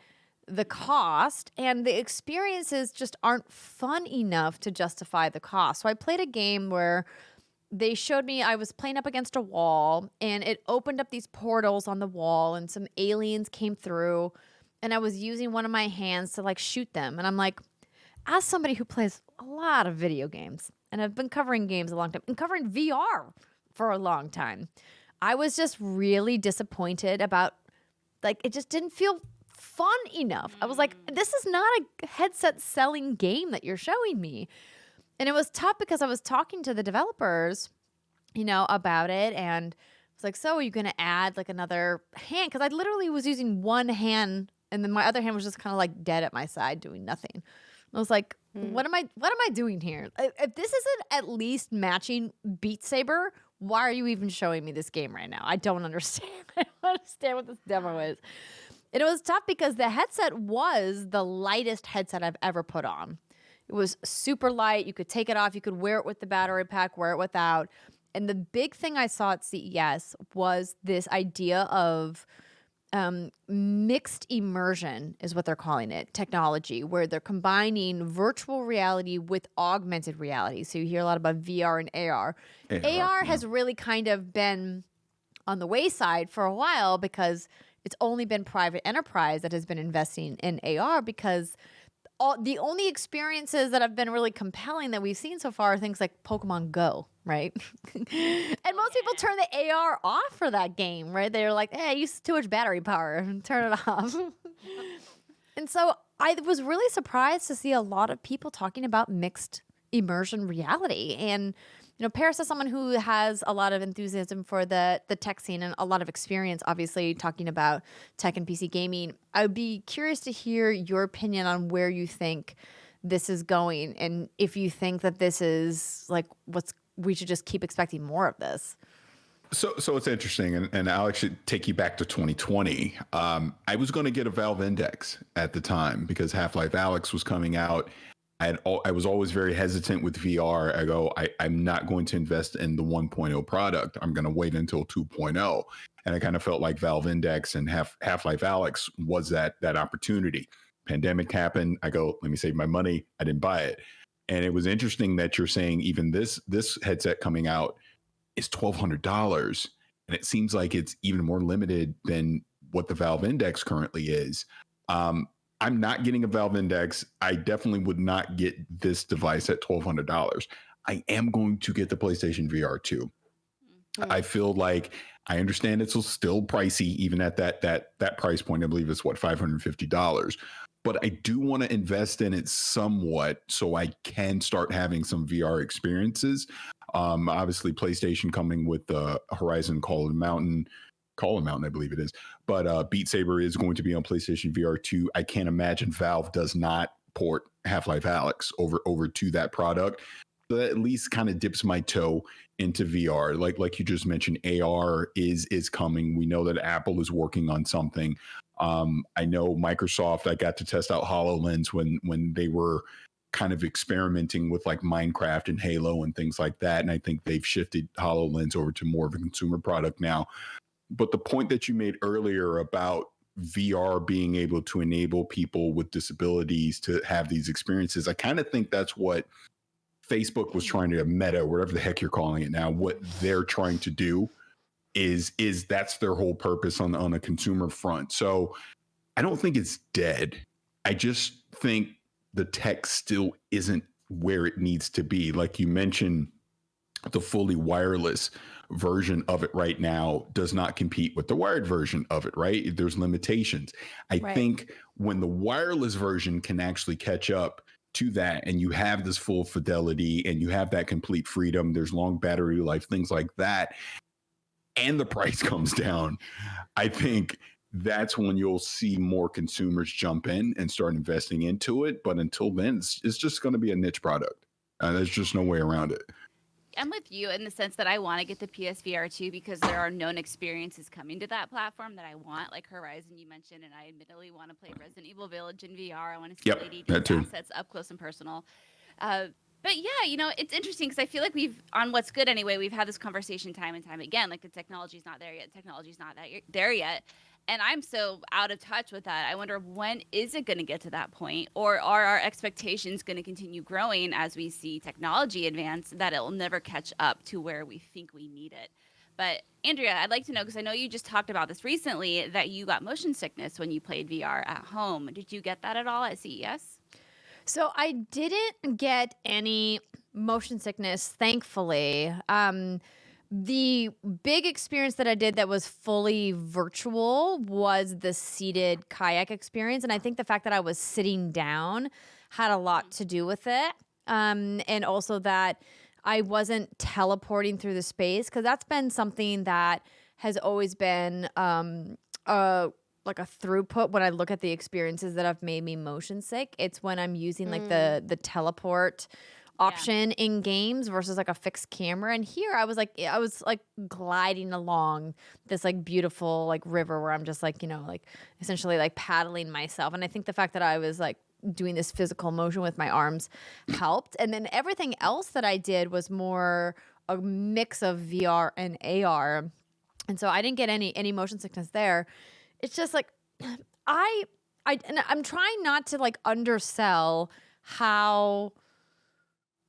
the cost, and the experiences just aren't fun enough to justify the cost. So I played a game where they showed me I was playing up against a wall, and it opened up these portals on the wall, and some aliens came through, and I was using one of my hands to like shoot them. And I'm like, as somebody who plays a lot of video games, and I've been covering games a long time and covering VR for a long time, I was just really disappointed about, like, it just didn't feel fun enough. I was like, this is not a headset selling game that you're showing me. And it was tough because I was talking to the developers, about it. And I was like, so are you going to add like another hand? Because I literally was using one hand, and then my other hand was just kind of like dead at my side doing nothing. I was like, what am I doing here? If this isn't at least matching Beat Saber, why are you even showing me this game right now? I don't understand. I don't understand what this demo is. And it was tough because the headset was the lightest headset I've ever put on. It was super light. You could take it off. You could wear it with the battery pack, wear it without. And the big thing I saw at CES was this idea of mixed immersion is what they're calling it, technology, where they're combining virtual reality with augmented reality. So you hear a lot about VR and AR. AR has really kind of been on the wayside for a while because it's only been private enterprise that has been investing in AR, because the only experiences that have been really compelling that we've seen so far are things like Pokemon Go, right? And most people turn the AR off for that game, right? They're like, hey, I use too much battery power, turn it off. And so I was really surprised to see a lot of people talking about mixed immersion reality. And Parris is someone who has a lot of enthusiasm for the tech scene and a lot of experience, obviously, talking about tech and PC gaming. I would be curious to hear your opinion on where you think this is going, and if you think that this is like we should just keep expecting more of this. So it's interesting, and Alex should take you back to 2020. I was going to get a Valve Index at the time because Half-Life Alyx was coming out. I was always very hesitant with VR. I go, I'm not going to invest in the 1.0 product. I'm going to wait until 2.0. And I kind of felt like Valve Index and Half-Life Alyx was that opportunity. Pandemic happened. I go, let me save my money. I didn't buy it. And it was interesting that you're saying even this headset coming out is $1,200. And it seems like it's even more limited than what the Valve Index currently is. I'm not getting a Valve Index. I definitely would not get this device at $1,200. I am going to get the PlayStation VR 2. Mm-hmm. I feel like I understand it's still pricey, even at that price point. I believe it's $550. But I do want to invest in it somewhat so I can start having some VR experiences. Obviously, PlayStation coming with the Horizon Call of the Mountain, I believe it is. But Beat Saber is going to be on PlayStation VR 2. I can't imagine Valve does not port Half-Life Alyx over to that product. So that at least kind of dips my toe into VR. Like you just mentioned, AR is coming. We know that Apple is working on something. I know Microsoft, I got to test out HoloLens when they were kind of experimenting with like Minecraft and Halo and things like that. And I think they've shifted HoloLens over to more of a consumer product now. But the point that you made earlier about VR being able to enable people with disabilities to have these experiences, I kind of think that's what Facebook was trying to, Meta, whatever the heck you're calling it now, what they're trying to do is that's their whole purpose on a consumer front. So I don't think it's dead. I just think the tech still isn't where it needs to be. Like you mentioned, the fully wireless version of it right now does not compete with the wired version of it, right? There's limitations. I think when the wireless version can actually catch up to that and you have this full fidelity and you have that complete freedom, there's long battery life, things like that, and the price comes down, I think that's when you'll see more consumers jump in and start investing into it. But until then, it's just going to be a niche product. There's just no way around it. I'm with you in the sense that I want to get the PSVR 2 because there are known experiences coming to that platform that I want, like Horizon you mentioned, and I admittedly want to play Resident Evil Village in VR. I want to see Lady D's assets up close and personal. But yeah, it's interesting because I feel like on What's Good Anyway, we've had this conversation time and time again. Like the technology's not there yet. Technology's not there yet. And I'm so out of touch with that. I wonder, when is it going to get to that point? Or are our expectations going to continue growing as we see technology advance, that it'll never catch up to where we think we need it? But Andrea, I'd like to know, because I know you just talked about this recently, that you got motion sickness when you played VR at home. Did you get that at all at CES? So I didn't get any motion sickness, thankfully. The big experience that I did that was fully virtual was the seated kayak experience. And I think the fact that I was sitting down had a lot to do with it. And also that I wasn't teleporting through the space, because that's been something that has always been like a throughput when I look at the experiences that have made me motion sick. It's when I'm using like the teleport option in games versus like a fixed camera. And here I was like gliding along this like beautiful like river where I'm just like, like essentially like paddling myself. And I think the fact that I was like doing this physical motion with my arms helped. And then everything else that I did was more a mix of VR and AR. And so I didn't get any motion sickness there. It's just like I'm trying not to like undersell how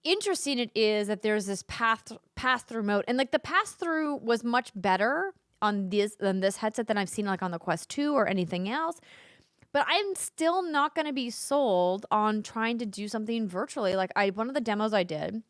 interesting it is that there's this pass-through mode, and like the pass-through was much better on this headset than I've seen like on the Quest 2 or anything else. But I'm still not going to be sold on trying to do something virtually. Like one of the demos I did,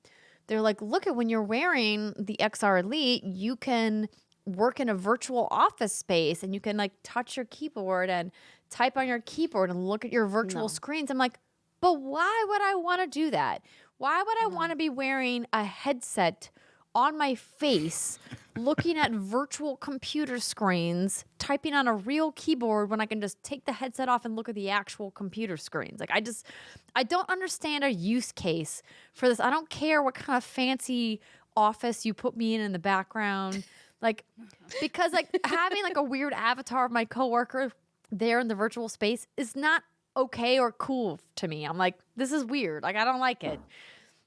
they're like, look at when you're wearing the XR Elite, you can work in a virtual office space and you can like touch your keyboard and type on your keyboard and look at your virtual screens. I'm like, but why would I want to do that? Why would I want to be wearing a headset on my face, looking at virtual computer screens, typing on a real keyboard when I can just take the headset off and look at the actual computer screens? Like I don't understand a use case for this. I don't care what kind of fancy office you put me in the background. Like, because like having like a weird avatar of my coworker there in the virtual space is not okay or cool to me. I'm like, this is weird. Like, I don't like it.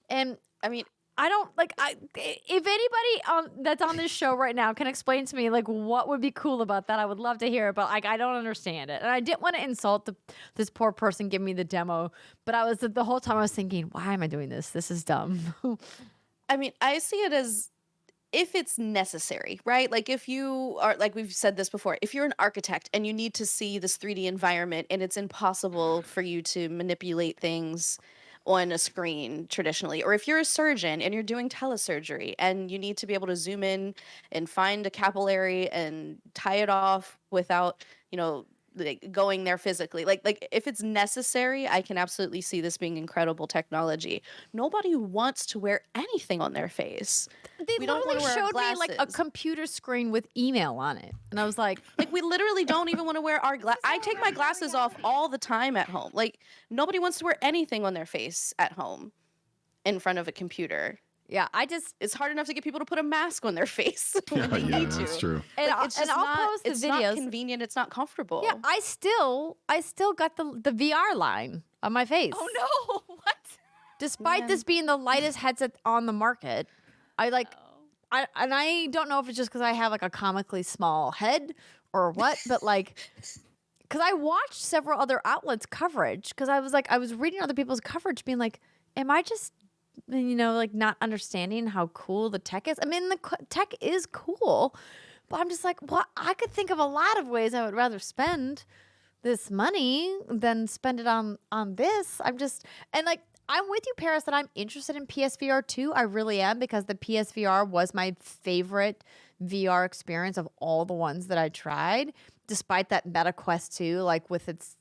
And I mean, I don't like. If anybody that's on this show right now can explain to me like what would be cool about that, I would love to hear it. But like, I don't understand it, and I didn't want to insult this poor person giving me the demo. But I was the whole time I was thinking, why am I doing this? This is dumb. I mean, I see it as if it's necessary, right? Like if you are, like we've said this before, if you're an architect and you need to see this 3D environment and it's impossible for you to manipulate things on a screen traditionally, or if you're a surgeon and you're doing telesurgery and you need to be able to zoom in and find a capillary and tie it off without, like going there physically. Like if it's necessary, I can absolutely see this being incredible technology. Nobody wants to wear anything on their face. They We don't literally wanna wear showed me like a glasses. computer screen with email on it, and I was like, Like we literally don't even want to wear our glasses. I take my glasses off all the time at home. Like nobody wants to wear anything on their face at home in front of a computer. yeah, I just It's hard enough to get people to put a mask on their face when they Yeah, need to. that's true. and, Like, I'll, it's and just I'll not, post the it's videos. not convenient. It's not comfortable. Yeah, I still got the VR line on my face. Oh no! What? Despite Yeah. this being the lightest headset on the market, I like Oh. I don't know if it's just because I have like a comically small head or what, but like because I watched several other outlets' coverage because I was reading other people's coverage, being like, am I just like not understanding how cool the tech is? I mean, the tech is cool, but I'm just like, well, I could think of a lot of ways I would rather spend this money than spend it on this. And like I'm with you, Paris, that I'm interested in PSVR 2. I really am, because the PSVR was my favorite VR experience of all the ones that I tried, despite that Meta Quest 2, like with its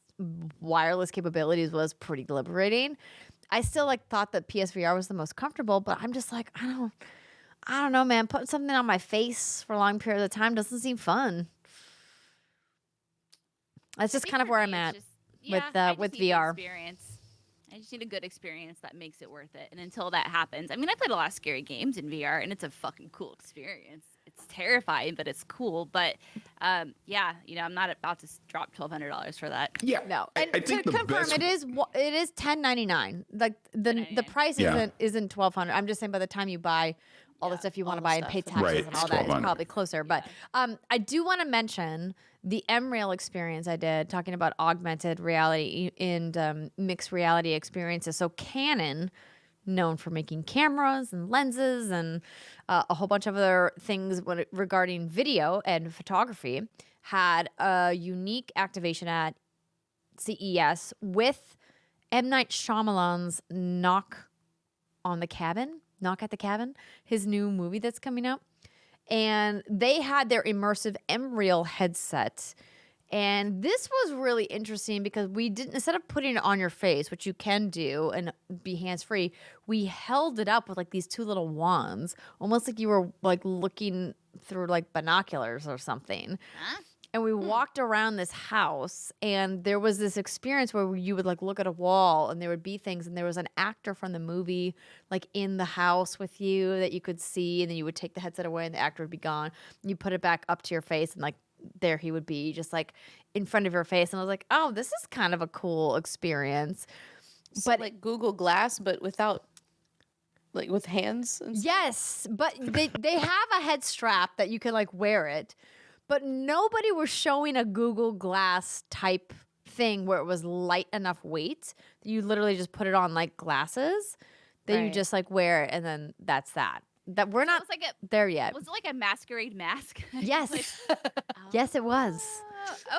wireless capabilities, was pretty liberating. I still like thought that PSVR was the most comfortable, but I'm just like, I don't know, man. Putting something on my face for a long period of time doesn't seem fun. That's just I think kind of for where me, I'm it's at just- I just with need the VR. experience. I just need a good experience that makes it worth it. And until that happens, I mean, I played a lot of scary games in VR, and it's a fucking cool experience. It's terrifying, but it's cool. But yeah, I'm not about to drop $1,200 for that. Yeah. No, I and to think the confirm, best. it is $10.99. Like the $10.99. price Yeah. isn't $1,200. I'm just saying by the time you buy all the Yeah, stuff you all want to the buy and stuff. pay taxes Right, and all it's that, it's $1,200. probably closer. But I do want to mention the M-Rail experience I did, talking about augmented reality and mixed reality experiences. So Canon, known for making cameras and lenses and a whole bunch of other things regarding video and photography, had a unique activation at CES with M. Night Shyamalan's Knock at the Cabin, his new movie that's coming out. And they had their immersive M-Reel headset. And this was really interesting because we didn't, instead of putting it on your face, which you can do and be hands-free, we held it up with like these two little wands, almost like you were like looking through like binoculars or something. Huh? And we walked around this house, and there was this experience where you would like look at a wall and there would be things, and there was an actor from the movie like in the house with you that you could see, and then you would take the headset away and the actor would be gone. And you put it back up to your face, and like there he would be just like in front of your face. And I was like, oh, this is kind of a cool experience. So, But like Google Glass, but without, like with hands and stuff. yes, but they have a head strap that you can like wear it. But nobody was showing a Google Glass type thing where it was light enough weight that you literally just put it on like glasses that you Right. just like wear it, and then that's that. That we're So not it was like there yet. was it like a masquerade mask? Yes. Like, Yes, it was.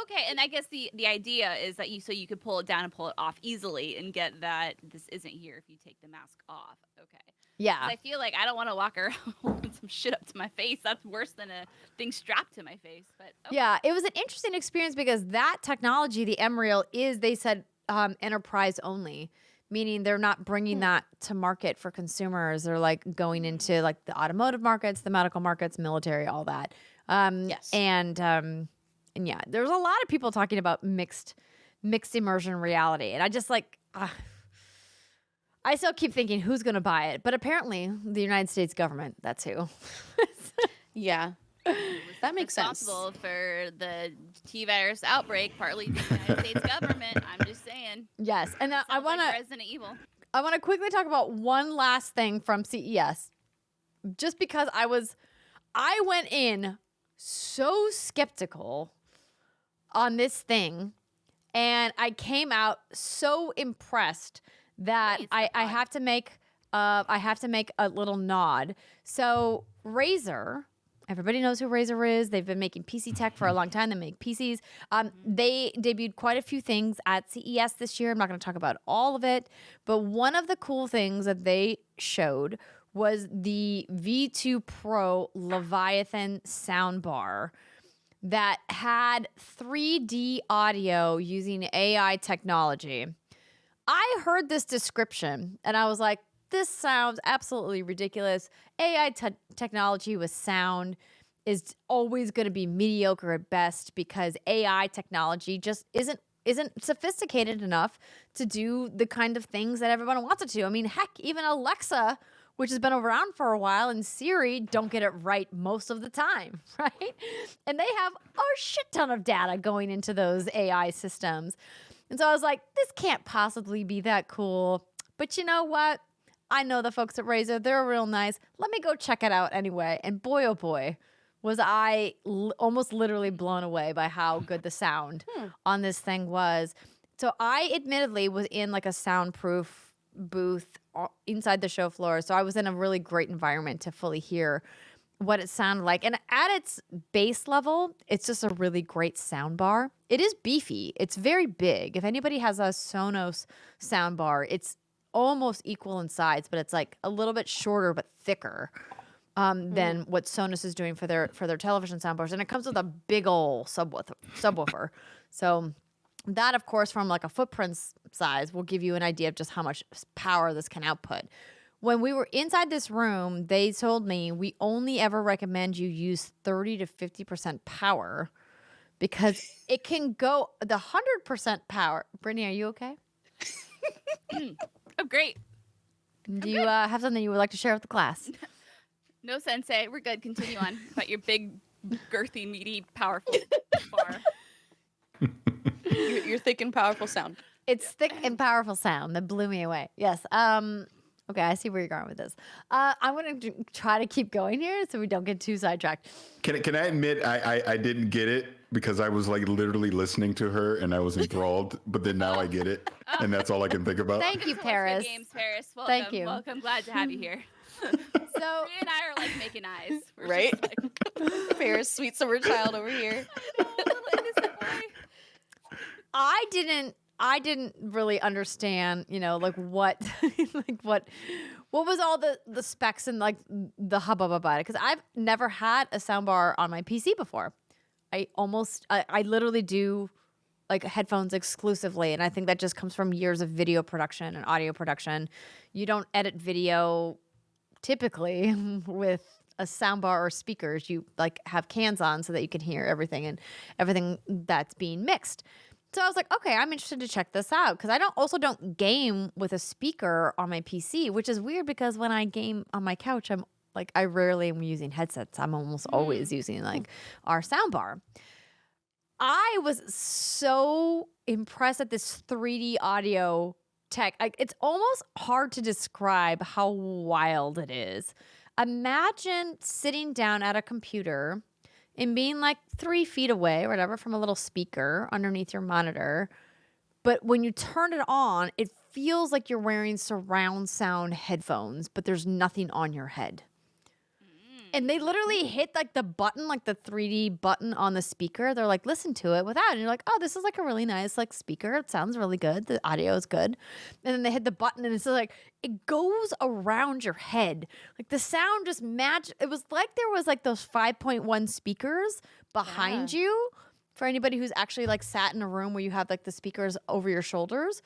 okay, and I guess the idea is that you could pull it down and pull it off easily and get that this isn't here if you take the mask off. Okay. 'Cause Yeah. I feel like I don't want to walk around with some shit up to my face. That's worse than a thing strapped to my face. But okay. Yeah, it was an interesting experience because that technology, the M-Reel, is, they said, enterprise only, meaning they're not bringing that to market for consumers. They're like going into like the automotive markets, the medical markets, military, all that. Yes. And yeah, there's a lot of people talking about mixed immersion reality, and I just like. I still keep thinking, who's going to buy it? But apparently, the United States government, that's who. Yeah. That makes sense. Responsible for the T virus outbreak, partly the United States government. I'm just saying. in. Yes, and I Sounds want like to Resident Evil. quickly talk about one last thing from CES, just because I went in so skeptical on this thing, and I came out so impressed that Please, I God. have to make a little nod. So Razer, everybody knows who Razer is. They've been making PC tech for a long time. They make PCs. They debuted quite a few things at CES this year. I'm not going to talk about all of it, but one of the cool things that they showed was the V2 Pro Leviathan soundbar that had 3D audio using AI technology. I heard this description and I was like, this sounds absolutely ridiculous. AI technology with sound is always going to be mediocre at best because AI technology just isn't sophisticated enough to do the kind of things that everyone wants it to. I mean, heck, even Alexa, which has been around for a while, and Siri don't get it right most of the time, right? And they have a shit ton of data going into those AI systems. And so I was like, this can't possibly be that cool. But you know what? I know the folks at Razer. They're real nice. Let me go check it out anyway. And boy, oh boy, was I almost literally blown away by how good the sound on this thing was. So I admittedly was in like a soundproof booth inside the show floor. So I was in a really great environment to fully hear what it sounded like. And at its base level, it's just a really great sound bar. It is beefy. It's very big. If anybody has a Sonos sound bar, it's almost equal in size, but it's like a little bit shorter but thicker than what Sonos is doing for their television soundbars. And it comes with a big old subwoofer. So that, of course, from like a footprint size will give you an idea of just how much power this can output. When we were inside this room, they told me we only ever recommend you use 30 to 50% power because it can go the 100% power. Brittany, are you okay? Oh, great. Do you have something you would like to share with the class? No, Sensei. We're good. Continue on about your big, girthy, meaty, powerful bar. Your thick and powerful sound. It's thick and powerful sound that blew me away. Yes. Okay, I see where you're going with this. I'm going to try to keep going here so we don't get too sidetracked. Can I admit I didn't get it because I was like literally listening to her and I was enthralled, but then now I get it, and that's all I can think about. Thank you, So much for Paris. Games, Paris. Welcome, Thank you. Welcome. Glad to have you here. So Me and I are like making eyes. We're Right? just like, Paris, sweet summer child over here. oh, little innocent boy. I didn't really understand, like what what was all the specs and like the hubbub about it, because I've never had a soundbar on my PC before. I literally do like headphones exclusively, and I think that just comes from years of video production and audio production. You don't edit video typically with a soundbar or speakers. You like have cans on so that you can hear everything that's being mixed. So I was like, okay, I'm interested to check this out because I don't game with a speaker on my PC, which is weird because when I game on my couch, I rarely am using headsets. I'm almost always using like our soundbar. I was so impressed at this 3D audio tech. It's almost hard to describe how wild it is. Imagine sitting down at a computer and being like 3 feet away or whatever from a little speaker underneath your monitor. But when you turn it on, it feels like you're wearing surround sound headphones, but there's nothing on your head. And they literally hit like the button, like the 3D button on the speaker. They're like, listen to it without. And you're like, oh, this is like a really nice like speaker. It sounds really good. The audio is good. And then they hit the button and it's like, it goes around your head. Like the sound just matched. It was like there was like those 5.1 speakers behind you for anybody who's actually like sat in a room where you have like the speakers over your shoulders.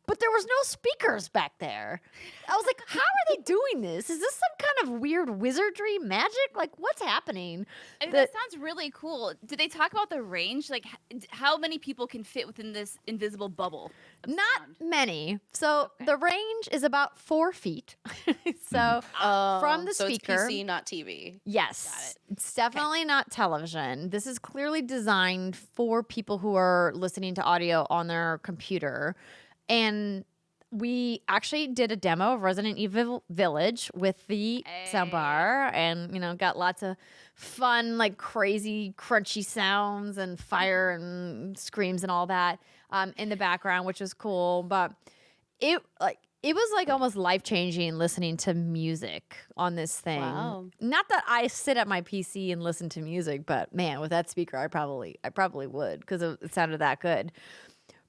But there was no speakers back there. I was like, how are they doing this? Is this some kind of weird wizardry magic? Like, what's happening? I mean, that sounds really cool. Did they talk about the range? Like, how many people can fit within this invisible bubble? Not many. So the range is about 4 feet. So from the so speaker. it's PC, not TV. Yes. It's definitely not television. This is clearly designed for people who are listening to audio on their computer. And we actually did a demo of Resident Evil Village with the soundbar, and got lots of fun, like crazy crunchy sounds and fire and screams and all that in the background, which was cool. But it was like almost life-changing listening to music on this thing. Wow. Not that I sit at my PC and listen to music, but man, with that speaker, I probably would, because it sounded that good.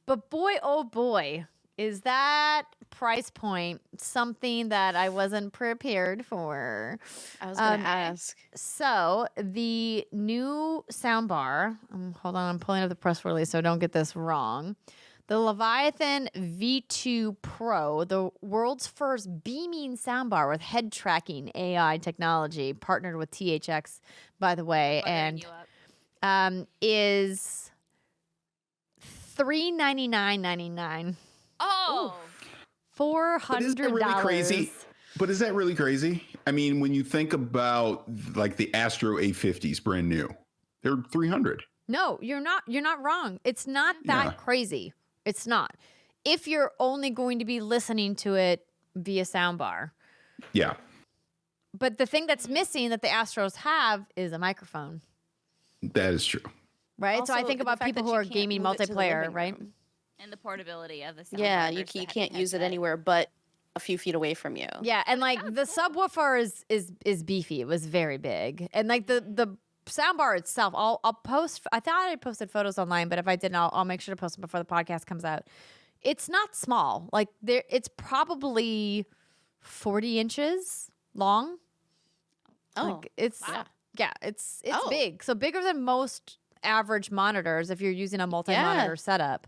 But boy, oh boy, is that price point something that I wasn't prepared for. I was going to ask. So the new soundbar, hold on, I'm pulling up the press release so I don't get this wrong. The Leviathan V2 Pro, the world's first beaming soundbar with head tracking AI technology, partnered with THX, by the way, and is $399.99. Oh, $400. But is that really crazy? But is that really crazy? I mean, when you think about like the Astro A50s, brand new, they're $300. No, you're not wrong. It's not that crazy. It's not. If you're only going to be listening to it via soundbar. Yeah. But the thing that's missing that the Astros have is a microphone. That is true. Right? Also, so I think the about fact people that who you are can't gaming move it to the multiplayer, living right? room. and the portability of the soundbar. Yeah, you versus the can't use it headset. anywhere but a few feet away from you. Yeah, and like the subwoofer is beefy. It was very big. And like the soundbar itself, I'll post. I thought I posted photos online, but if I didn't, I'll make sure to post them before the podcast comes out. It's not small. Like it's probably 40 inches long. Oh, Like it's wow. it's Oh. big. So bigger than most average monitors if you're using a multi-monitor setup.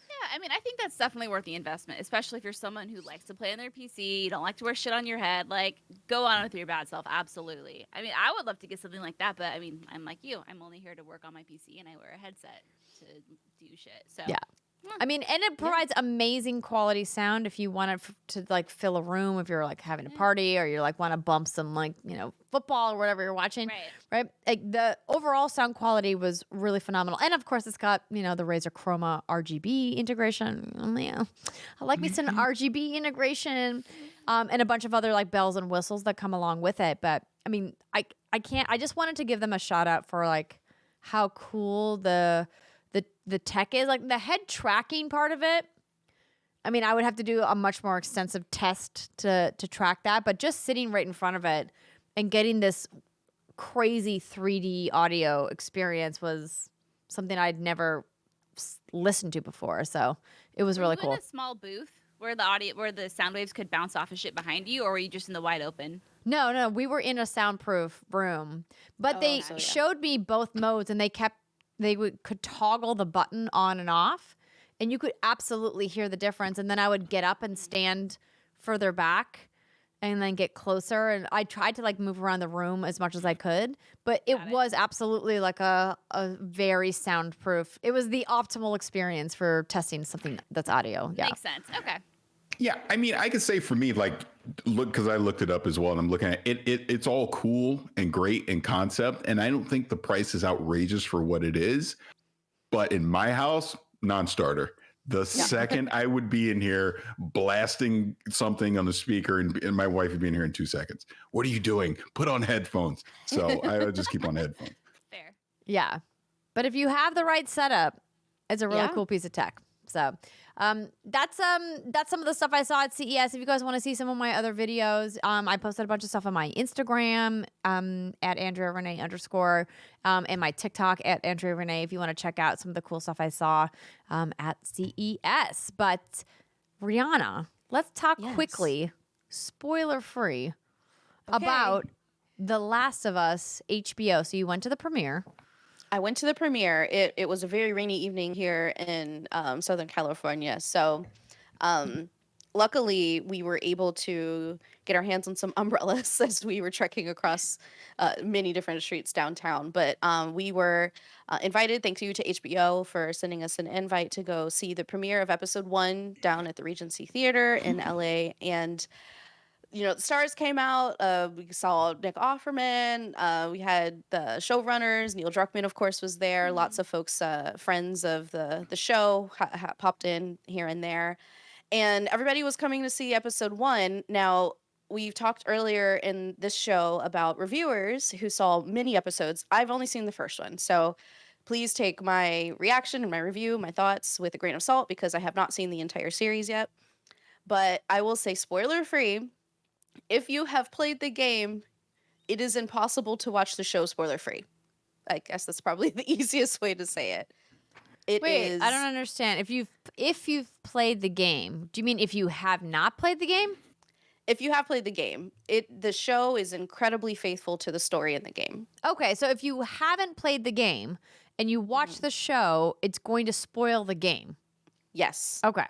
Yeah, I mean, I think that's definitely worth the investment, especially if you're someone who likes to play on their PC, you don't like to wear shit on your head. Like, go on with your bad self. Absolutely. I mean, I would love to get something like that, but I mean, I'm like you. I'm only here to work on my PC, and I wear a headset to do shit. So Yeah. I mean, and it provides amazing quality sound if you want to like fill a room, if you're like having a party or you're like want to bump some like, football or whatever you're watching. Right. Like the overall sound quality was really phenomenal. And of course it's got, the Razer Chroma RGB integration. Yeah. I like me some RGB integration, and a bunch of other like bells and whistles that come along with it. But I mean, I just wanted to give them a shout out for like how cool the tech is, like the head tracking part of it. I mean, I would have to do a much more extensive test to track that, but just sitting right in front of it and getting this crazy 3D audio experience was something I'd never listened to before. So it was really cool. in a small booth where the sound waves could bounce off of shit behind you, or were you just in the wide open? No, we were in a soundproof room, but they showed me both modes, and could toggle the button on and off, and you could absolutely hear the difference. And then I would get up and stand further back and then get closer. And I tried to like move around the room as much as I could, but it was absolutely like a very soundproof. It was the optimal experience for testing something that's audio. Yeah. Makes sense. Okay. Yeah, I mean, I could say for me, like, look, because I looked it up as well, and I'm looking at it. It's all cool and great in concept, and I don't think the price is outrageous for what it is. But in my house, non-starter. The second I would be in here blasting something on the speaker, and my wife would be in here in 2 seconds. What are you doing? Put on headphones. So I would just keep on headphones. Fair. Yeah. But if you have the right setup, it's a really cool piece of tech. So that's some of the stuff I saw at CES. If you guys want to see some of my other videos, I posted a bunch of stuff on my Instagram at Andrea Renee _, and my TikTok at Andrea Renee if you want to check out some of the cool stuff I saw at CES. But Rihanna, let's talk quickly, spoiler free, about The Last of Us HBO. So you went to the premiere. I went to the premiere. It was a very rainy evening here in Southern California. So luckily, we were able to get our hands on some umbrellas as we were trekking across many different streets downtown. But we were invited, thank you to HBO for sending us an invite to go see the premiere of episode 1 down at the Regency Theater in LA. And the stars came out. We saw Nick Offerman. We had the showrunners. Neil Druckmann, of course, was there. Lots of folks, friends of the show, popped in here and there. And everybody was coming to see episode 1. Now, we've talked earlier in this show about reviewers who saw many episodes. I've only seen the first one. So please take my reaction and my review, my thoughts with a grain of salt, because I have not seen the entire series yet. But I will say, spoiler free, if you have played the game, it is impossible to watch the show spoiler free. I guess that's probably the easiest way to say it. Wait, I don't understand. If you've played the game, do you mean if you have not played the game? If you have played the game, the show is incredibly faithful to the story in the game. Okay, so if you haven't played the game and you watch the show, it's going to spoil the game. Yes. Okay.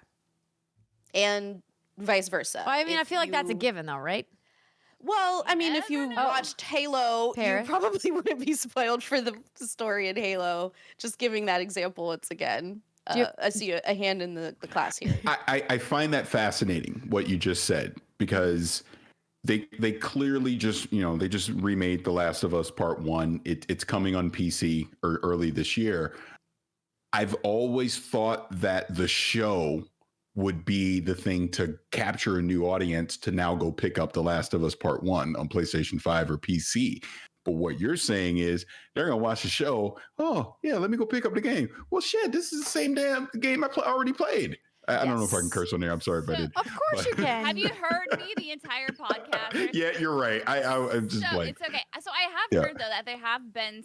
And vice versa. Well, I mean, I feel like that's a given, though, right? Well, I mean, if you watched Halo, Parris? you probably wouldn't be spoiled for the story in Halo. Just giving that example once again. I see a hand in the class here. I find that fascinating, what you just said, because they clearly just, they just remade The Last of Us Part 1. It's coming on PC early this year. I've always thought that the show would be the thing to capture a new audience to now go pick up The Last of Us Part 1 on PlayStation 5 or PC. But what you're saying is they're going to watch the show. Oh, yeah, let me go pick up the game. Well, shit, this is the same damn game I already played. I don't know if I can curse on there. I'm sorry, but of course you can. Have you heard me the entire podcast? Yeah, you're right. I'm just so like, it's okay. So I have heard though that there have been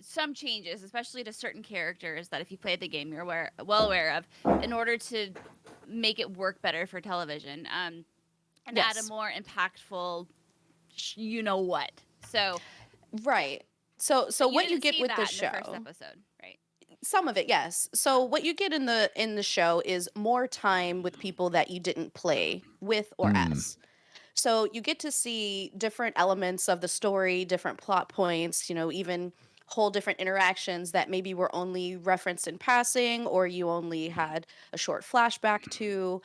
some changes, especially to certain characters that if you played the game, you're well aware of, in order to make it work better for television, and add a more impactful, you know what. So right. So what you get with the show? In the first episode, right? Some of it, yes. So what you get in the show is more time with people that you didn't play with or as. So you get to see different elements of the story, different plot points, even whole different interactions that maybe were only referenced in passing or you only had a short flashback to.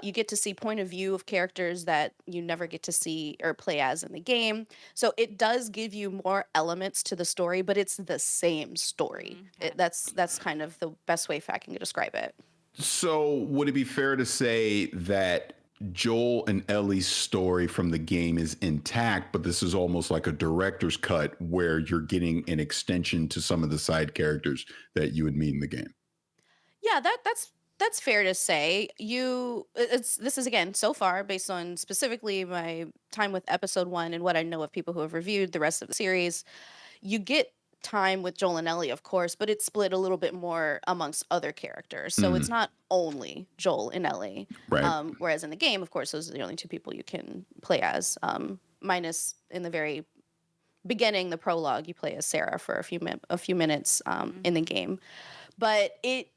You get to see point of view of characters that you never get to see or play as in the game. So it does give you more elements to the story, but it's the same story. That's kind of the best way I can describe it. So would it be fair to say that Joel and Ellie's story from the game is intact, but this is almost like a director's cut where you're getting an extension to some of the side characters that you would meet in the game? Yeah, that's fair to say. This is again so far based on specifically my time with episode 1 and what I know of people who have reviewed the rest of the series. You get time with Joel and Ellie, of course, but it's split a little bit more amongst other characters. So it's not only Joel and Ellie. Right. Whereas in the game, of course, those are the only two people you can play as. Minus in the very beginning, the prologue, you play as Sarah for a few minutes in the game. But it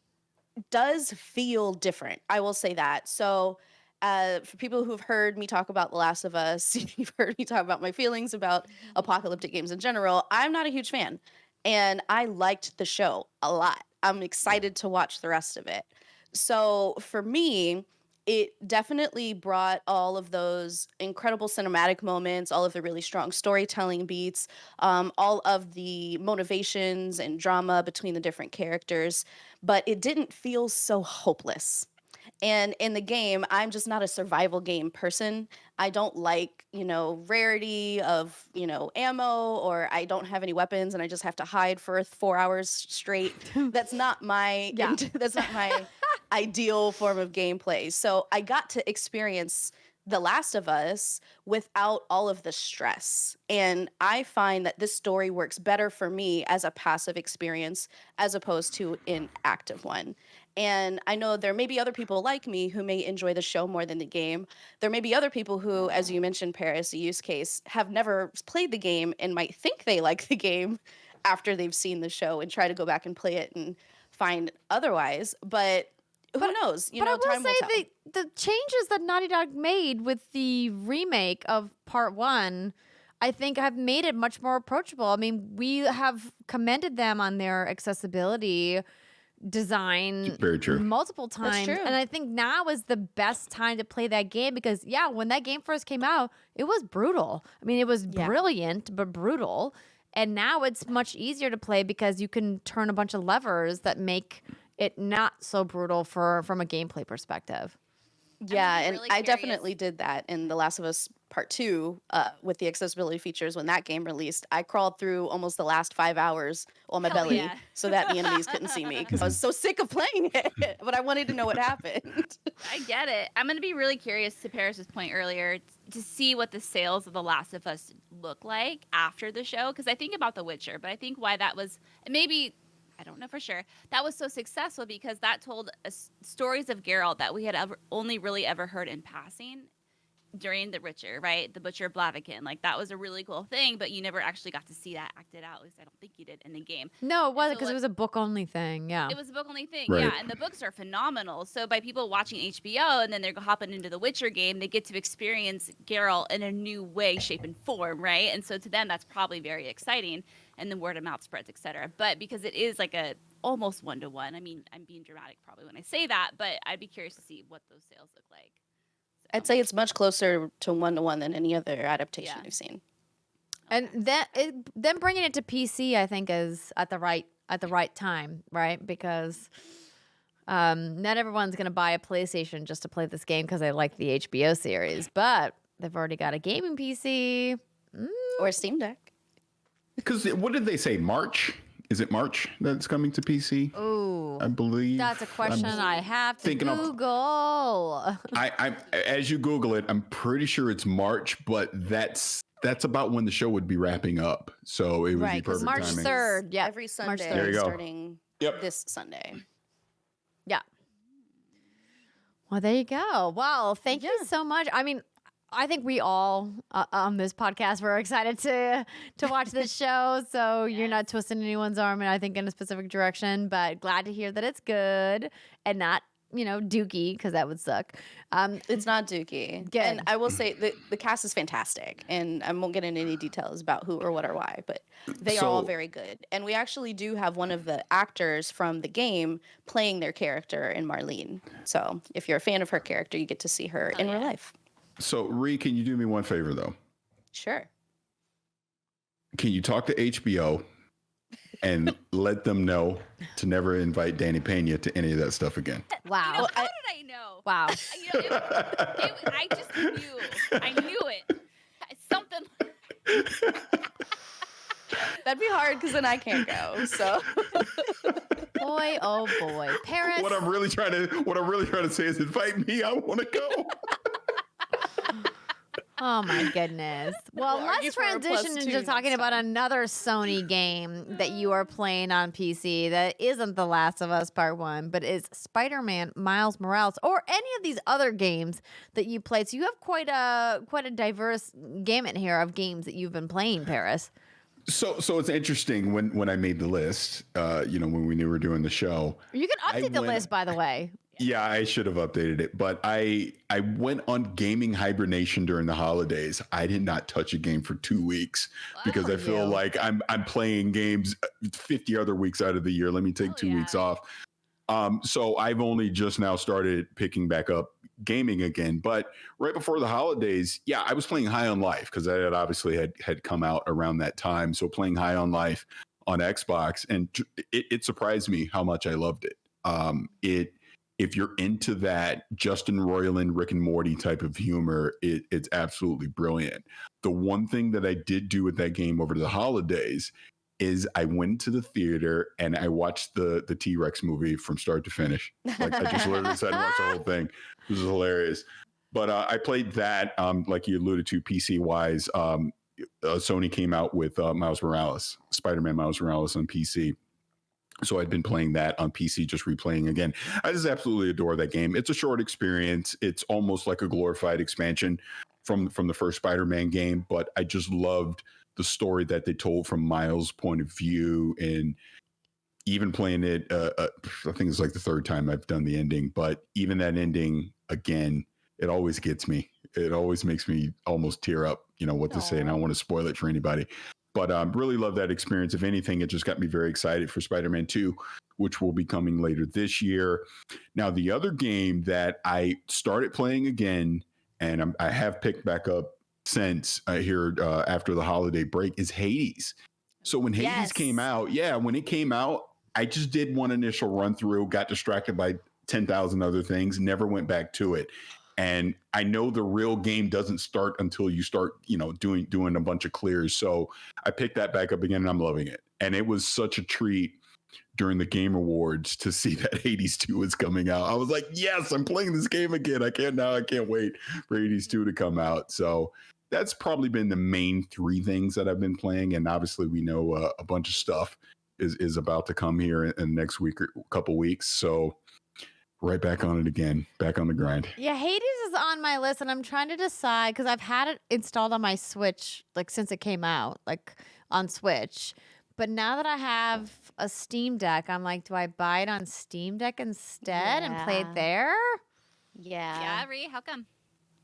does feel different. I will say that. So for people who've heard me talk about The Last of Us, you've heard me talk about my feelings about apocalyptic games in general. I'm not a huge fan. And I liked the show a lot. I'm excited to watch the rest of it. So for me, it definitely brought all of those incredible cinematic moments, all of the really strong storytelling beats, all of the motivations and drama between the different characters. But it didn't feel so hopeless. And in the game, I'm just not a survival game person. I don't like, rarity of, ammo, or I don't have any weapons and I just have to hide for 4 hours straight. That's not my that's not my ideal form of gameplay. So I got to experience The Last of Us without all of the stress. And I find that this story works better for me as a passive experience as opposed to an active one. And I know there may be other people like me who may enjoy the show more than the game. There may be other people who, as you mentioned, Parris, a use case, have never played the game and might think they like the game after they've seen the show and try to go back and play it and find otherwise. But who knows? But I will say the changes that Naughty Dog made with the remake of Part 1, I think have made it much more approachable. I mean, we have commended them on their accessibility design Very true. multiple times. true. And I think now is the best time to play that game because, when that game first came out, it was brutal. I mean, it was brilliant, but brutal. And now it's much easier to play because you can turn a bunch of levers that make it not so brutal from a gameplay perspective. Yeah, be and really I curious. definitely did that in The Last of Us Part 2 with the accessibility features when that game released. I crawled through almost the last 5 hours on my Hell belly yeah. so that the enemies couldn't see me because I was so sick of playing it, but I wanted to know what happened. I get it. I'm going to be really curious, to Paris's point earlier, to see what the sales of The Last of Us look like after the show. Because I think about The Witcher, but I think why that was, maybe, I don't know for sure, that was so successful because that told us stories of Geralt that we had only really ever heard in passing during The Witcher, right? The Butcher of Blaviken. Like, that was a really cool thing, but you never actually got to see that acted out. At least I don't think you did in the game. No, it wasn't so, because it was a book only thing. Yeah. It was a book only thing, Right. yeah. And the books are phenomenal. So by people watching HBO and then they're hopping into the Witcher game, they get to experience Geralt in a new way, shape, and form, right? And so to them, that's probably very exciting. And then word of mouth spreads, etc. But because it is like a almost 1-to-1. I mean, I'm being dramatic probably when I say that, but I'd be curious to see what those sales look like. So, I'd say it's much closer to 1-to-1 than any other adaptation Yeah. we've seen. And then bringing it to PC, I think, is at the right time, right? Because not everyone's going to buy a PlayStation just to play this game because they like the HBO series, but they've already got a gaming PC. Or Steam Deck. Because what did they say? March? Is it March that's coming to PC? Ooh, I believe. that's a question I have to thinking of- Google. I as you Google it, I'm pretty sure it's March, but that's about when the show would be wrapping up. So it would Right, be 'cause perfect March timing. 3rd. Yeah, Every March Sunday 3rd. There you go. starting Yep. this Sunday. Yeah. Well, there you go. Wow. Thank you so much. I mean, I think we all on this podcast were excited to watch this show. So you're not twisting anyone's arm, and I think in a specific direction. But glad to hear that it's good and not, dookie, because that would suck. It's not Dookie. Good. And I will say the cast is fantastic. And I won't get into any details about who or what or why, but they are all So- very good. And we actually do have one of the actors from the game playing their character in Marlene. So if you're a fan of her character, you get to see her in real life. So Ree, can you do me one favor though? Sure. Can you talk to HBO and let them know to never invite Danny Pena to any of that stuff again? Wow. How did I know? Wow. I just knew. I knew it. Something. That'd be hard because then I can't go. So Boy, oh boy. Parris. What I'm really trying to say is invite me. I want to go. Oh my goodness. Well, We'll argue let's for a transition +2 into talking next about time. another Sony game that you are playing on PC that isn't The Last of Us Part 1, but is Spider-Man Miles Morales or any of these other games that you played. So you have quite a diverse gamut here of games that you've been playing, Parris. So it's interesting when I made the list, when we knew we were doing the show. You can update the went- list, by the way. Yeah, I should have updated it, but I went on gaming hibernation during the holidays. I did not touch a game for 2 weeks because I feel you. like I'm playing games 50 other weeks out of the year. Let me take 2 weeks off. So I've only just now started picking back up gaming again. But right before the holidays, yeah, I was playing High on Life because that obviously had come out around that time. So playing High on Life on Xbox, and it surprised me how much I loved it. If you're into that Justin Roiland, Rick and Morty type of humor, it's absolutely brilliant. The one thing that I did do with that game over the holidays is I went to the theater and I watched the T-Rex movie from start to finish. Like I just literally sat and watched the whole thing. This is hilarious. But I played that, like you alluded to, PC-wise. Sony came out with Miles Morales, Spider-Man Miles Morales on PC. So I'd been playing that on PC, just replaying again. I just absolutely adore that game. It's a short experience. It's almost like a glorified expansion from the first Spider-Man game, but I just loved the story that they told from Miles' point of view, and even playing it, I think it's like the third time I've done the ending, but even that ending again, it always gets me. It always makes me almost tear up, what to say, and I don't want to spoil it for anybody. But really love that experience. If anything, it just got me very excited for Spider-Man 2, which will be coming later this year. Now, the other game that I started playing again, and I have picked back up since here after the holiday break, is Hades. So when Hades came out, when it came out, I just did one initial run through, got distracted by 10,000 other things, never went back to it. And I know the real game doesn't start until you start, doing a bunch of clears. So I picked that back up again, and I'm loving it. And it was such a treat during the Game Awards to see that Hades 2 is coming out. I was like, yes, I'm playing this game again. I can't wait for Hades 2 to come out. So that's probably been the main three things that I've been playing. And obviously we know a bunch of stuff is about to come here in the next week or couple weeks. So right back on it again, back on the grind. Yeah, Hades is on my list, and I'm trying to decide because I've had it installed on my Switch like since it came out, like on Switch. But now that I have a Steam Deck, I'm like, do I buy it on Steam Deck instead and play it there? Yeah. Ree, how come?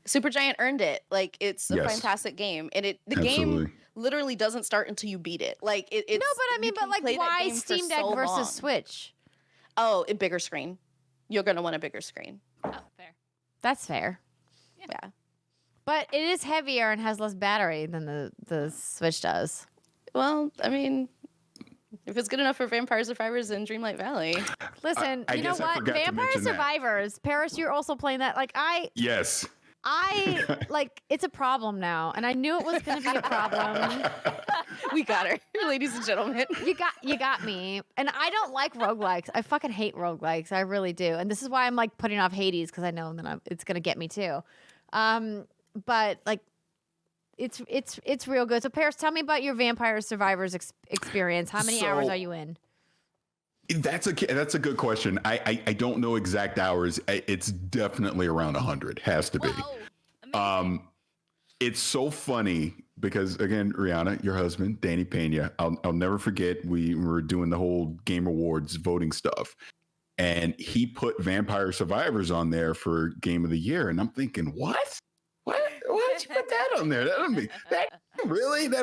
Supergiant earned it. Like, it's a Yes. fantastic game, and the Absolutely. game literally doesn't start until you beat it. Like, it's No, but I you mean, can but play like, that why game for Steam Deck so versus long. Switch? Oh, a bigger screen. You're gonna want a bigger screen. Oh, fair. That's fair. Yeah. But it is heavier and has less battery than the Switch does. Well, I mean, if it's good enough for Vampire Survivors in Dreamlight Valley. Listen, I you know guess I what? forgot to Vampire mention that. Survivors. Paris, you're also playing that. Like Yes. like it's a problem now, and I knew it was going to be a problem. We got her, ladies and gentlemen. You got me. And I don't like roguelikes. I fucking hate roguelikes. I really do. And this is why I'm like putting off Hades, because I know that it's going to get me too. But like it's real good. So Paris, tell me about your Vampire Survivors experience. How many hours are you in? That's a good question. I don't know exact hours. It's definitely around 100. Has to be. Whoa, amazing. It's so funny because, again, Rihanna, your husband, Danny Pena, I'll never forget, we were doing the whole Game Awards voting stuff, and he put Vampire Survivors on there for Game of the Year, and I'm thinking, what? Why'd you put that on there? That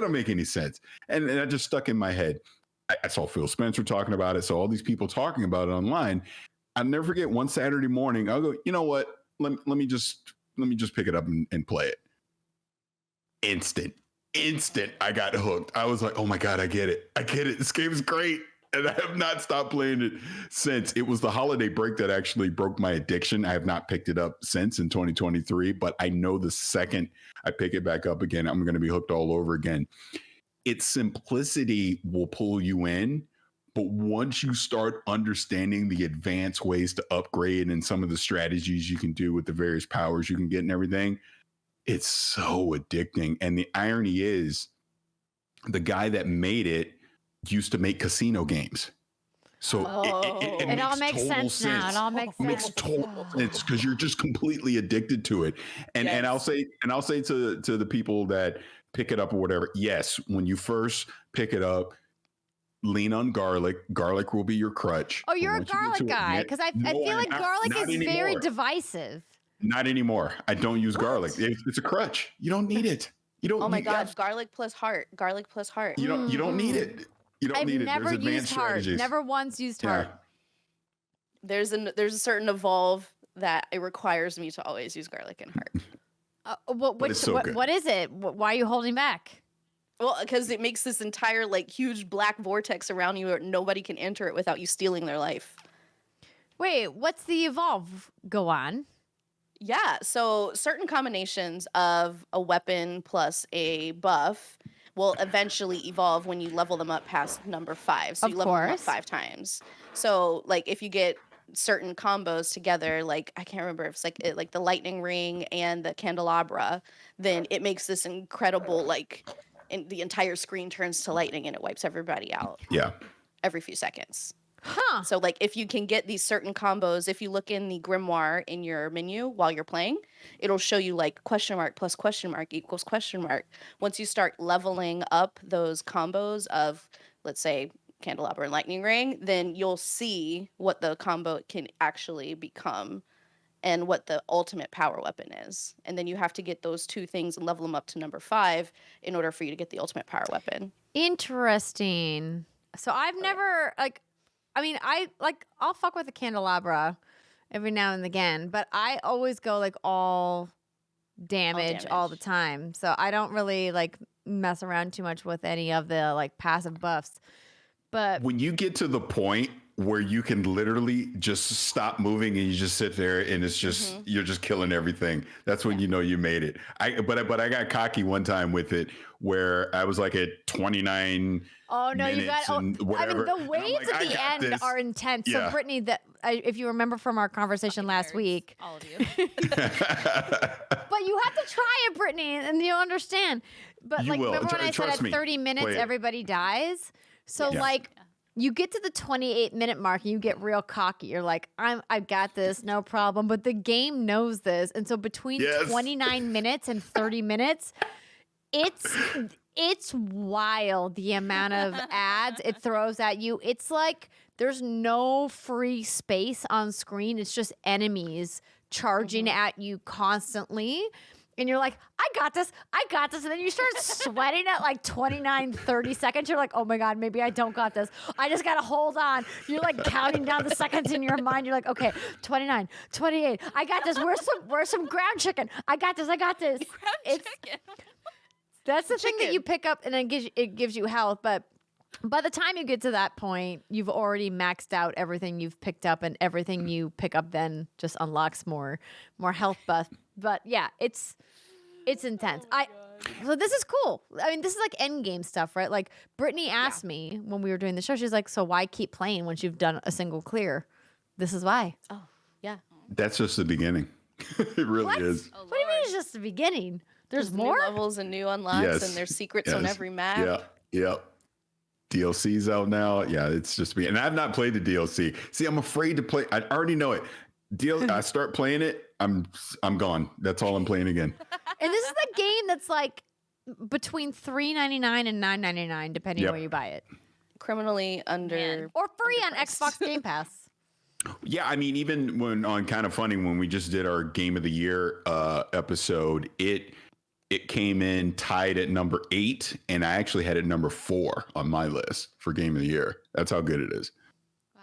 don't make any sense. And that just stuck in my head. I saw Phil Spencer talking about it, so all these people talking about it online. I'll never forget, one Saturday morning, I'll go, you know what? Let me just pick it up and play it. Instant, I got hooked. I was like, oh my God, I get it. This game is great. And I have not stopped playing it since. It was the holiday break that actually broke my addiction. I have not picked it up since in 2023, but I know the second I pick it back up again, I'm going to be hooked all over again. Its simplicity will pull you in, but once you start understanding the advanced ways to upgrade and some of the strategies you can do with the various powers you can get and everything, it's so addicting. And the irony is, the guy that made it used to make casino games. So It all makes sense now. It all makes It makes sense. total sense because you're just completely addicted to it. And I'll say to the people that pick it up or whatever, yes, when you first pick it up, lean on garlic. Garlic will be your crutch. Oh, you're a But once you get garlic to it, guy, man- because I No, feel like I'm garlic not is very anymore. divisive. Not anymore. I don't use garlic. It's a crutch. You don't need it. You don't. Oh my you God, have- garlic plus heart. Garlic plus heart. You don't need it. You don't I've need it. never There's used advanced heart. strategies. Never once used Yeah. heart. There's a certain evolve that it requires me to always use garlic and heart. But it's so good. What is it? Why are you holding back? Well, because it makes this entire like huge black vortex around you where nobody can enter it without you stealing their life. Wait, what's the evolve? Go on. Yeah, so certain combinations of a weapon plus a buff will eventually evolve when you level them up past number 5. So Of you level them up course. 5 times. So like if you get certain combos together, like I can't remember if it's like the lightning ring and the candelabra, then it makes this incredible the entire screen turns to lightning and it wipes everybody out Yeah. every few seconds. Huh. So like if you can get these certain combos, if you look in the grimoire in your menu while you're playing, it'll show you like question mark plus question mark equals question mark. Once you start leveling up those combos of, let's say, candelabra and lightning ring, then you'll see what the combo can actually become and what the ultimate power weapon is. And then you have to get those two things and level them up to number 5 in order for you to get the ultimate power weapon. Interesting. So I've never I'll fuck with the candelabra every now and again, but I always go like all damage all the time. So I don't really like mess around too much with any of the like passive buffs. But When you get to the point where you can literally just stop moving and you just sit there and it's just you're just killing everything. That's when you know you made it. But I got cocky one time with it where I was like at 29 Oh no, you got. I mean, the waves like, at the end are intense. So, Brittany, if you remember from our conversation last week, all of you. But you have to try it, Brittany, and you'll understand. But You like, will. remember when I said Trust at me. 30 minutes Play it. everybody dies? So like. You get to the 28-minute mark and you get real cocky. You're like, I got this, no problem. But the game knows this. And so between 29 minutes and 30 minutes, it's wild the amount of ads it throws at you. It's like there's no free space on screen. It's just enemies charging at you constantly. And you're like, I got this. And then you start sweating at like 29, 30 seconds. You're like, oh my God, maybe I don't got this. I just got to hold on. You're like counting down the seconds in your mind. You're like, okay, 29, 28. I got this. Where's some ground chicken? I got this. Ground chicken. That's the thing that you pick up and it gives you health. But by the time you get to that point, you've already maxed out everything you've picked up, and everything you pick up then just unlocks more health buff. But yeah, it's intense. So this is cool. I mean, this is like end game stuff, right? Like Brittany asked me when we were doing the show, she's like, so why keep playing once you've done a single clear? This is why. Oh, yeah. That's just the beginning. It really is. Oh, What do you mean it's just the beginning? There's more? New levels and new unlocks, and there's secrets on every map. Yep. DLC's out now. Yeah, it's just me. And I've not played the DLC. See, I'm afraid to play. I already know it. I start playing it, I'm gone. That's all I'm playing again. And this is the game that's like between $3.99 and $9.99, depending on where you buy it. Criminally under or free on Xbox Game Pass. Yeah, I mean, even when on Kind of Funny, when we just did our Game of the Year episode, it came in tied at number 8, and I actually had it number 4 on my list for Game of the Year. That's how good it is. Wow.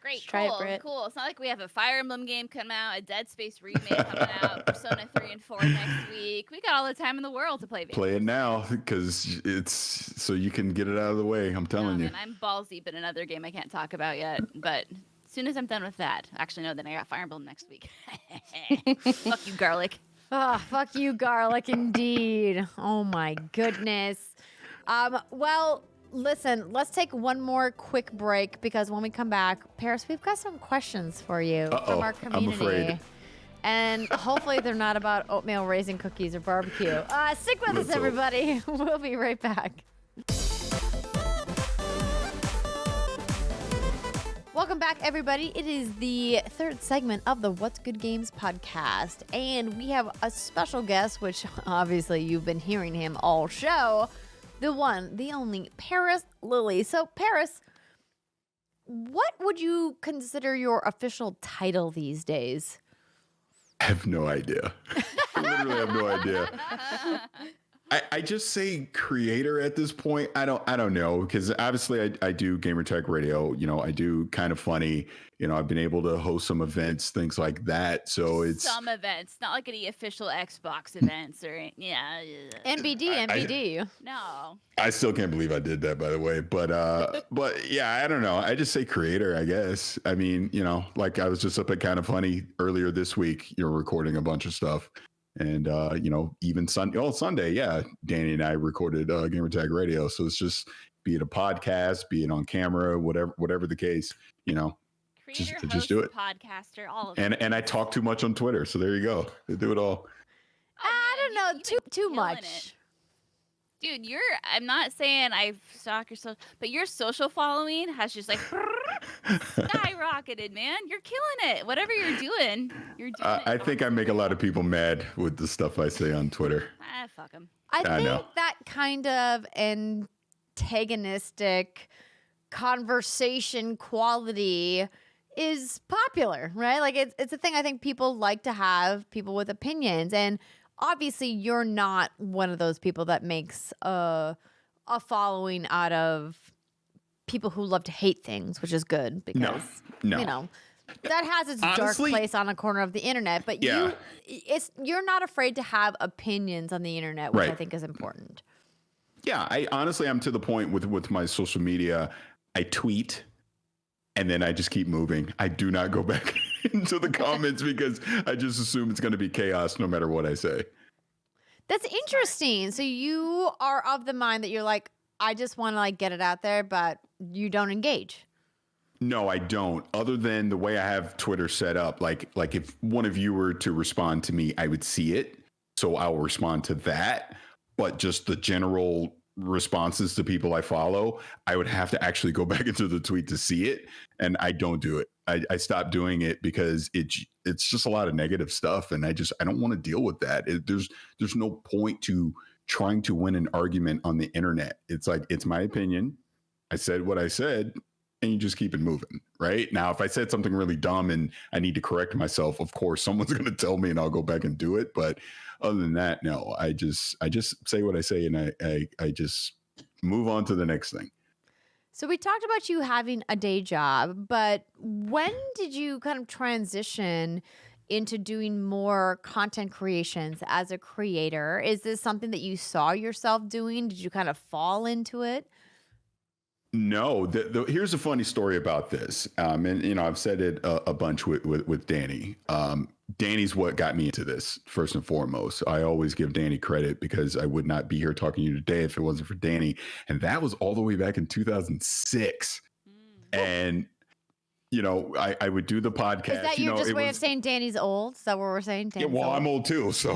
Great, Just try it, cool, Britt. cool. It's not like we have a Fire Emblem game coming out, a Dead Space remake coming out, Persona 3 and 4 next week. We got all the time in the world to play video. Play it now, because it's so you can get it out of the way. I'm telling you. And I'm balls deep in another game I can't talk about yet, but as soon as I'm done with that, actually no, then I got Fire Emblem next week. Fuck you, garlic. Oh, fuck you, garlic, indeed. Oh, my goodness. Well, listen, let's take one more quick break, because when we come back, Parris, we've got some questions for you from our community. I'm afraid. And hopefully they're not about oatmeal raisin cookies or barbecue. Stick with us, everybody. We'll be right back. Welcome back, everybody. It is the third segment of the What's Good Games podcast, and we have a special guest, which obviously you've been hearing him all show, the one, the only, Parris Lilly. So, Parris, what would you consider your official title these days? I have no idea. I literally have no idea. I just say creator at this point. I don't know, because obviously I do Gamertag Radio. You know, I do Kind of Funny. You know, I've been able to host some events, things like that. So it's some events, not like any official Xbox events or NBD. No. I still can't believe I did that, by the way. But yeah, I don't know. I just say creator, I guess. I mean, you know, like I was just up at Kind of Funny earlier this week. You're recording a bunch of stuff. And, you know, even Sunday, yeah, Danny and I recorded Gamertag Radio. So it's just, be it a podcast, be it on camera, whatever the case, you know, Creator, just do it. Podcaster, all of it. And I talk too much on Twitter. So there you go. They do it all. I don't know, too much. It. Dude, I'm not saying I've stalked your social, but your social following has just like skyrocketed, man. You're killing it. Whatever you're doing it. I think I make a lot of people mad with the stuff I say on Twitter. Fuck them. I think that kind of antagonistic conversation quality is popular, right? Like it's a thing I think people like to have, people with opinions. And obviously you're not one of those people that makes a following out of people who love to hate things, which is good, because no. you know, that has its Honestly, dark place on a corner of the internet. But yeah. you're not afraid to have opinions on the internet, which Right. I think is important. Yeah, I'm to the point with my social media. I tweet, and then I just keep moving. I do not go back into the comments because I just assume it's going to be chaos no matter what I say. That's interesting. So you are of the mind that you're like, I just want to like get it out there, but you don't engage. No, I don't. Other than the way I have Twitter set up, like if one of you were to respond to me, I would see it. So I'll respond to that. But just the general responses to people I follow, I would have to actually go back into the tweet to see it. And I don't do it. I stopped doing it because it's just a lot of negative stuff. And I don't want to deal with that. There's no point to trying to win an argument on the internet. It's like, it's my opinion. I said what I said. And you just keep it moving, right? Now, if I said something really dumb and I need to correct myself, of course, someone's going to tell me and I'll go back and do it. But other than that, no, I just say what I say and I just move on to the next thing. So we talked about you having a day job, but when did you kind of transition into doing more content creations as a creator? Is this something that you saw yourself doing? Did you kind of fall into it? No, here's a funny story about this. And, I've said it a bunch with Danny. Danny's what got me into this, first and foremost. I always give Danny credit because I would not be here talking to you today if it wasn't for Danny. And that was all the way back in 2006. And, I would do the podcast. Is that your way of saying Danny's old? Is that what we're saying? Danny's well, old? I'm old too, so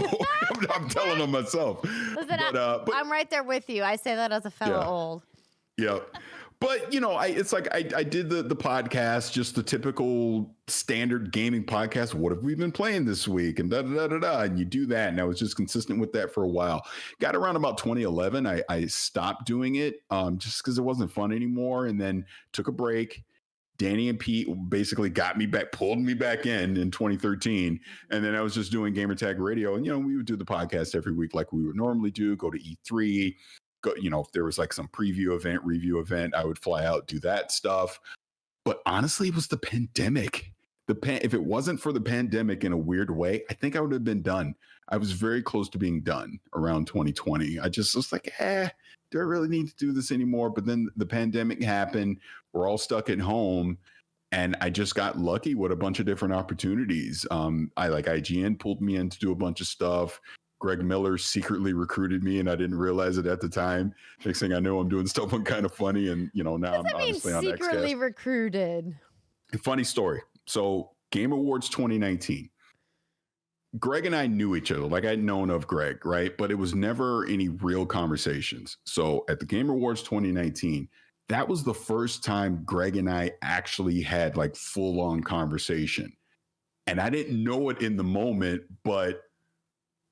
I'm telling him myself. Listen, but I'm right there with you. I say that as a fellow old. Yeah. But, it's like I did the podcast, just the typical standard gaming podcast. What have we been playing this week? And and you do that. And I was just consistent with that for a while. Got around about 2011. I stopped doing it just because it wasn't fun anymore. And then took a break. Danny and Pete basically pulled me back in 2013. And then I was just doing Gamertag Radio. And, we would do the podcast every week like we would normally do, go to E3. Go, if there was like some review event, I would fly out, do that stuff. But honestly, it was the pandemic. If it wasn't for the pandemic in a weird way, I think I would have been done. I was very close to being done around 2020. I just was like, do I really need to do this anymore? But then the pandemic happened. We're all stuck at home. And I just got lucky with a bunch of different opportunities. IGN pulled me in to do a bunch of stuff. Greg Miller secretly recruited me, and I didn't realize it at the time. Next thing I know, I'm doing stuff on Kind of Funny, and now I'm obviously on XCast. Secretly recruited. Funny story. So, Game Awards 2019. Greg and I knew each other. Like, I'd known of Greg, right? But it was never any real conversations. So, at the Game Awards 2019, that was the first time Greg and I actually had like full-on conversation. And I didn't know it in the moment, but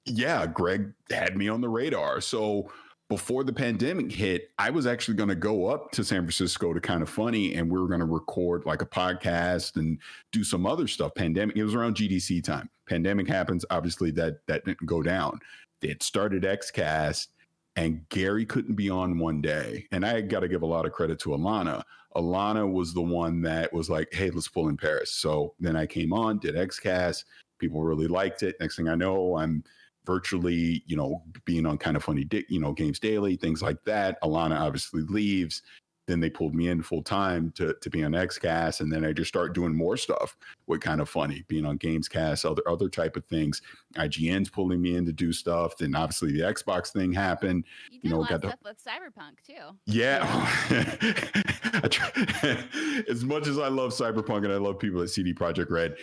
yeah, Greg had me on the radar. So before the pandemic hit, I was actually going to go up to San Francisco to Kind of Funny, and we were going to record like a podcast and do some other stuff. Pandemic, it was around GDC time. Pandemic happens. Obviously, that didn't go down. They had started XCast, and Gary couldn't be on one day. And I got to give a lot of credit to Alana. Alana was the one that was like, hey, let's pull in Parris. So then I came on, did XCast. People really liked it. Next thing I know, I'm virtually, being on Kind of Funny, Games Daily, things like that. Alana obviously leaves. Then they pulled me in full time to be on XCast. And then I just start doing more stuff with Kind of Funny, being on Gamescast, other type of things. IGN's pulling me in to do stuff. Then obviously the Xbox thing happened. You did a lot of stuff with Cyberpunk too. Yeah. As much as I love Cyberpunk and I love people at CD Projekt Red,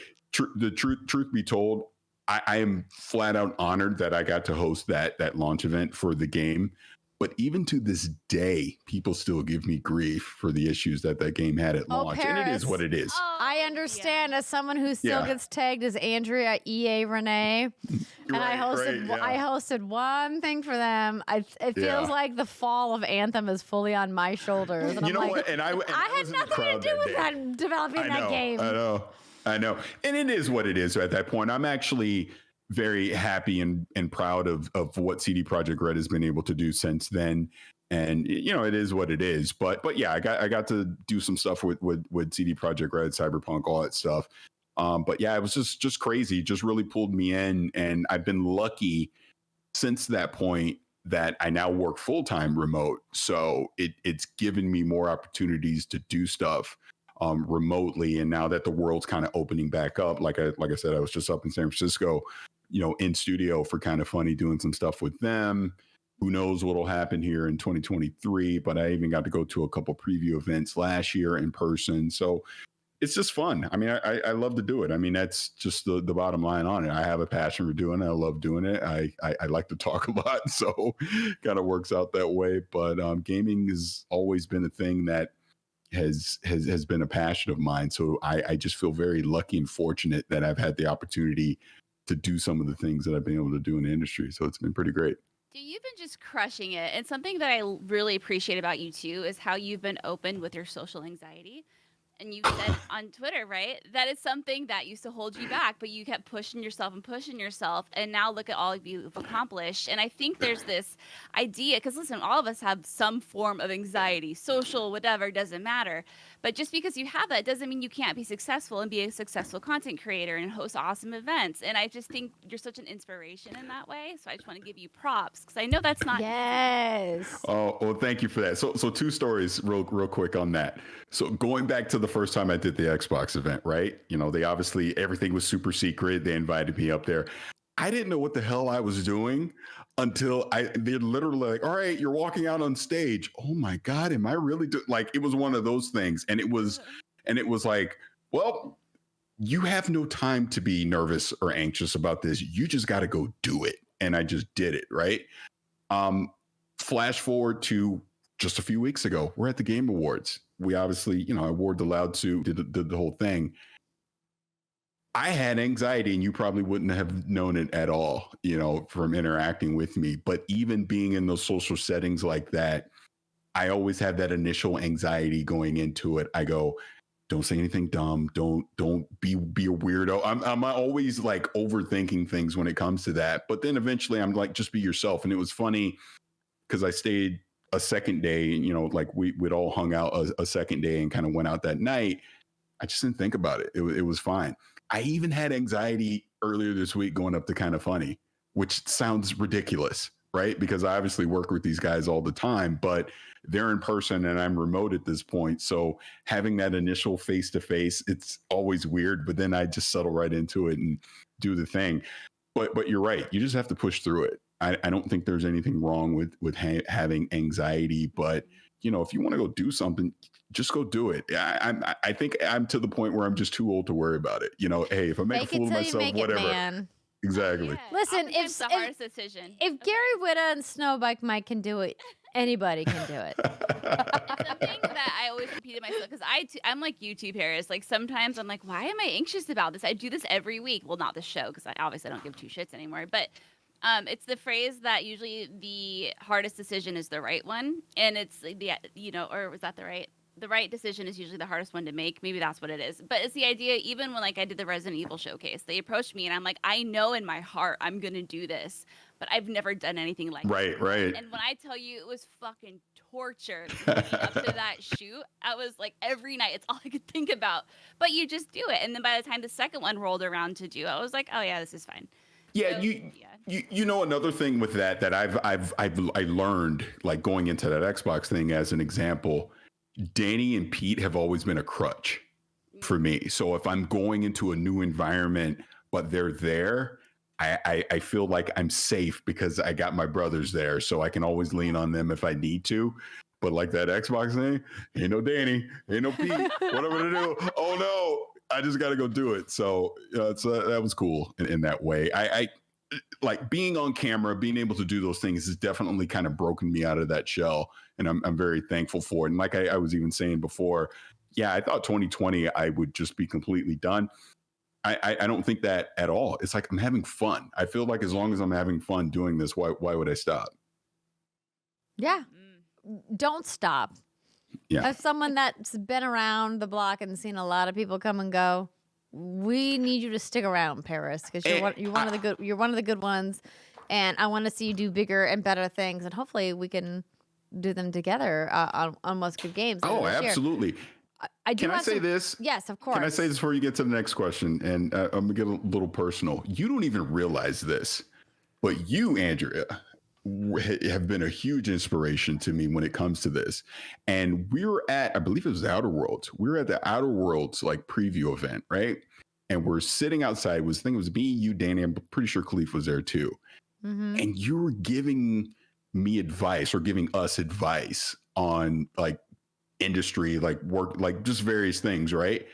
the truth be told, I am flat out honored that I got to host that launch event for the game. But even to this day, people still give me grief for the issues that game had at launch. Parris, and it is what it is. I understand as someone who still gets tagged as Andrea EA Renee. And I hosted one thing for them. It feels like the fall of Anthem is fully on my shoulders. And what? And I had nothing to do with that developing that game. I know. And it is what it is at that point. I'm actually very happy and proud of what CD Projekt Red has been able to do since then. And, it is what it is. But yeah, I got to do some stuff with CD Projekt Red, Cyberpunk, all that stuff. But yeah, it was just crazy. Just really pulled me in. And I've been lucky since that point that I now work full-time remote. So it's given me more opportunities to do stuff remotely. And now that the world's kind of opening back up, like I said, I was just up in San Francisco, in studio for Kind of Funny, doing some stuff with them. Who knows what'll happen here in 2023, but I even got to go to a couple preview events last year in person. So it's just fun. I mean, I love to do it. I mean, that's just the bottom line on it. I have a passion for doing it. I love doing it. I like to talk a lot, so kind of works out that way. But gaming has always been a thing that has been a passion of mine. So I just feel very lucky and fortunate that I've had the opportunity to do some of the things that I've been able to do in the industry. So it's been pretty great. Dude, you've been just crushing it. And something that I really appreciate about you too is how you've been open with your social anxiety. And you said on Twitter, right, that is something that used to hold you back, but you kept pushing yourself. And now look at all you've accomplished. And I think there's this idea, because listen, all of us have some form of anxiety, social, whatever, doesn't matter. But just because you have that doesn't mean you can't be successful and be a successful content creator and host awesome events. And I just think you're such an inspiration in that way. So I just want to give you props, because I know that's not Yes. Oh, well, thank you for that. So two stories real quick on that. So going back to the first time I did the Xbox event, right? They obviously, everything was super secret. They invited me up there. I didn't know what the hell I was doing until they're literally like, all right, you're walking out on stage. Oh my God, am I really doing, like, it was one of those things. And it was like, well, you have no time to be nervous or anxious about this. You just got to go do it. And I just did it. Right. Flash forward to just a few weeks ago, we're at the Game Awards. We obviously, I wore the loud suit, did the whole thing. I had anxiety, and you probably wouldn't have known it at all, from interacting with me. But even being in those social settings like that, I always have that initial anxiety going into it. I go, don't say anything dumb. Don't be a weirdo. I'm always like overthinking things when it comes to that. But then eventually I'm like, just be yourself. And it was funny because I stayed a second day, like we'd all hung out a second day and kind of went out that night. I just didn't think about it. It was fine. I even had anxiety earlier this week going up to Kind of Funny, which sounds ridiculous, right? Because I obviously work with these guys all the time, but they're in person and I'm remote at this point. So having that initial face-to-face, it's always weird, but then I just settle right into it and do the thing. But you're right. You just have to push through it. I don't think there's anything wrong with having anxiety, but if you want to go do something, just go do it. I think I'm to the point where I'm just too old to worry about it. Hey, if I make a fool of myself, whatever. Exactly. Yeah. Listen, It's the hardest decision. If Gary Whitta and Snowbike Mike can do it, anybody can do it. It's something that I always repeated myself, because I'm like you too, Parris. Like sometimes I'm like, why am I anxious about this? I do this every week. Well, not the show, because I obviously don't give two shits anymore. But it's the phrase that usually the hardest decision is the right one, and it's or was that the right? The right decision is usually the hardest one to make. Maybe that's what it is. But it's the idea, even when like I did the Resident Evil showcase, they approached me and I'm like, I know in my heart I'm going to do this, but I've never done anything like that. Right. And when I tell you it was fucking torture leading up to that shoot, I was like, every night, it's all I could think about. But you just do it. And then by the time the second one rolled around to do, I was like, oh yeah, this is fine. Yeah, so, another thing with that I learned, like going into that Xbox thing as an example, Danny and Pete have always been a crutch for me. So if I'm going into a new environment, but they're there, I feel like I'm safe because I got my brothers there. So I can always lean on them if I need to. But like that Xbox thing, ain't no Danny, ain't no Pete. What am I going to do? Oh no, I just got to go do it. So that was cool in that way. I like being on camera, being able to do those things has definitely kind of broken me out of that shell. And I'm very thankful for it. And like I was even saying before, I thought 2020, I would just be completely done. I don't think that at all. It's like I'm having fun. I feel like as long as I'm having fun doing this, why would I stop? Yeah. Don't stop. Yeah. As someone that's been around the block and seen a lot of people come and go, we need you to stick around, Parris, because you're one of the good ones, and I want to see you do bigger and better things, and hopefully we can do them together on Most Good Games. Oh, absolutely. Can I say this? Yes, of course. Can I say this before you get to the next question? And I'm gonna get a little personal. You don't even realize this, but you, Andrea, have been a huge inspiration to me when it comes to this. And we were at, I believe it was the Outer Worlds. We were at the Outer Worlds like preview event, right? And we're sitting outside. I think it was me, you, Danny. I'm pretty sure Khalif was there too. Mm-hmm. And you were giving me advice or giving us advice on like industry, like work, like just various things, right?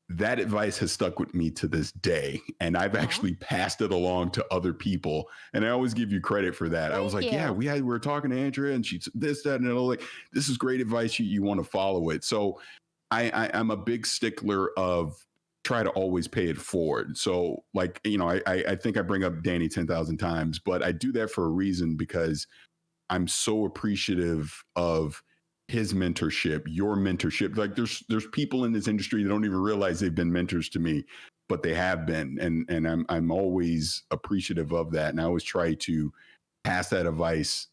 That advice has stuck with me to this day. And I've actually passed it along to other people. And I always give you credit for that. I was like, yeah, we were talking to Andrea and she's this, that, and all, like, this is great advice. You want to follow it. So I'm a big stickler of try to always pay it forward. So like, you know, I think I bring up Danny 10,000 times, but I do that for a reason because I'm so appreciative of his mentorship, your mentorship. Like there's people in this industry that don't even realize they've been mentors to me, but they have been. And I'm always appreciative of that. And I always try to pass that advice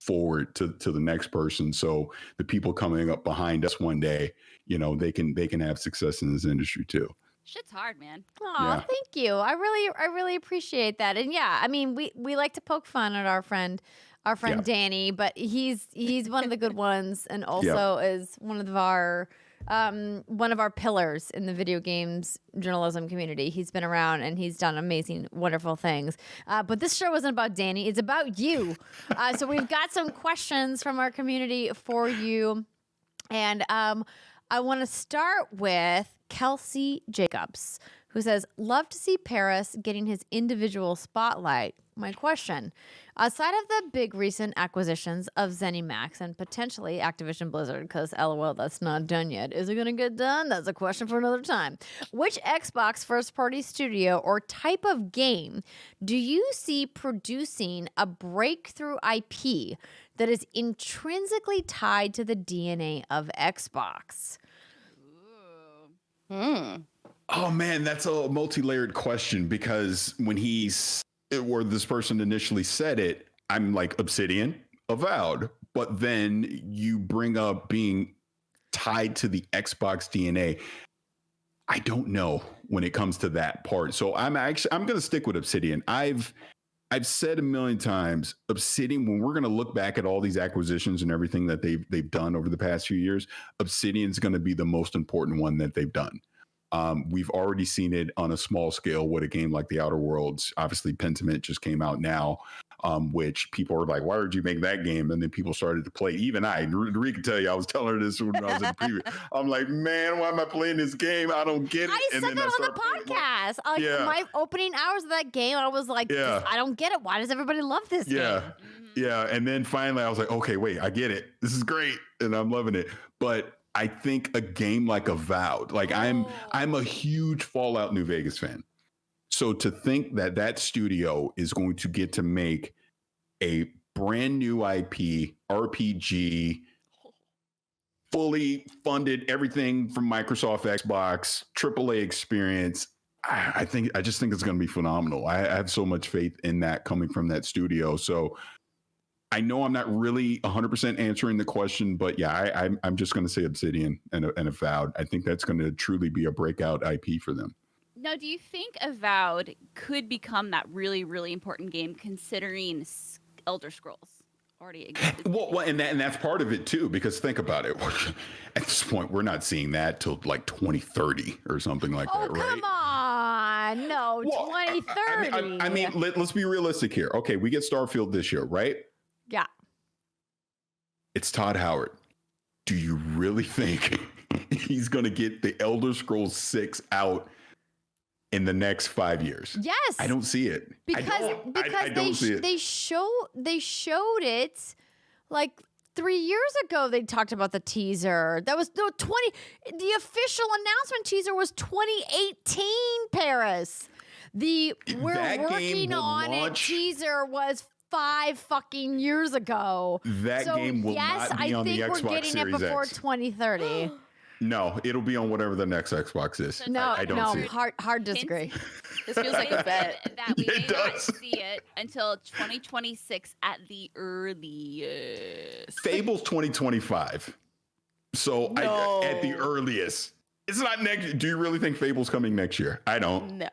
forward to the next person. So the people coming up behind us one day, you know, they can have success in this industry too. Shit's hard, man. Oh, thank you. I really appreciate that. And yeah, I mean, we like to poke fun at our friend Danny, but he's one of the good ones, and also is one of our pillars in the video games journalism community. He's been around and he's done amazing, wonderful things. But this show isn't about Danny; it's about you. So we've got some questions from our community for you, and I want to start with Kelsey Jacobs, who says, "Love to see Parris getting his individual spotlight." My question, outside of the big recent acquisitions of ZeniMax and potentially Activision Blizzard, because LOL, that's not done yet. Is it going to get done? That's a question for another time. Which Xbox first-party studio or type of game do you see producing a breakthrough IP that is intrinsically tied to the DNA of Xbox? Oh man, that's a multi-layered question, because when this person initially said it, I'm like Obsidian, Avowed. But then you bring up being tied to the Xbox DNA. I don't know when it comes to that part. So I'm going to stick with Obsidian. I've said a million times, Obsidian, when we're going to look back at all these acquisitions and everything that they've done over the past few years, Obsidian's going to be the most important one that they've done. We've already seen it on a small scale with a game like The Outer Worlds. Obviously, Pentiment just came out now, which people are like, why did you make that game? And then people started to play. Even Ree can tell you, I was telling her this when I was in the preview. I'm like, man, why am I playing this game? I don't get it. I said that on the podcast. My opening hours of that game, I was like, I don't get it. Why does everybody love this game? Yeah. And then finally, I was like, okay, wait, I get it. This is great. And I'm loving it. But I think a game like Avowed, like I'm a huge Fallout New Vegas fan. So to think that studio is going to get to make a brand new IP, RPG, fully funded, everything from Microsoft, Xbox, AAA experience, I just think it's going to be phenomenal. I have so much faith in that coming from that studio. So I know I'm not really 100% answering the question, but yeah, I'm just going to say Obsidian and Avowed. I think that's going to truly be a breakout IP for them. Now, do you think Avowed could become that really, really important game, considering Elder Scrolls already existed? Well, and that's part of it too, because think about it. At this point, we're not seeing that till like 2030 or something like that, right? Come on, no, 2030. I mean, let's be realistic here. Okay, we get Starfield this year, right? Yeah. It's Todd Howard. Do you really think he's going to get the Elder Scrolls 6 out in the next 5 years? Yes. I don't see it. Because I don't see it. They showed it like 3 years ago. They talked about the teaser. That was the official announcement teaser was 2018, Parris. The we're working on it teaser was 5 fucking years ago. That game will not be on the Xbox Series X. I think we're getting it before 2030. No, it'll be on whatever the next Xbox is. I don't see it. Hard disagree. This feels like a bet. That we may not see it until 2026 at the earliest. Fable's 2025. So at the earliest. It's not next. Do you really think Fable's coming next year? I don't. No.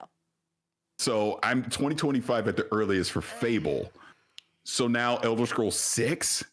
So I'm 2025 at the earliest for Fable. So now Elder Scrolls 6?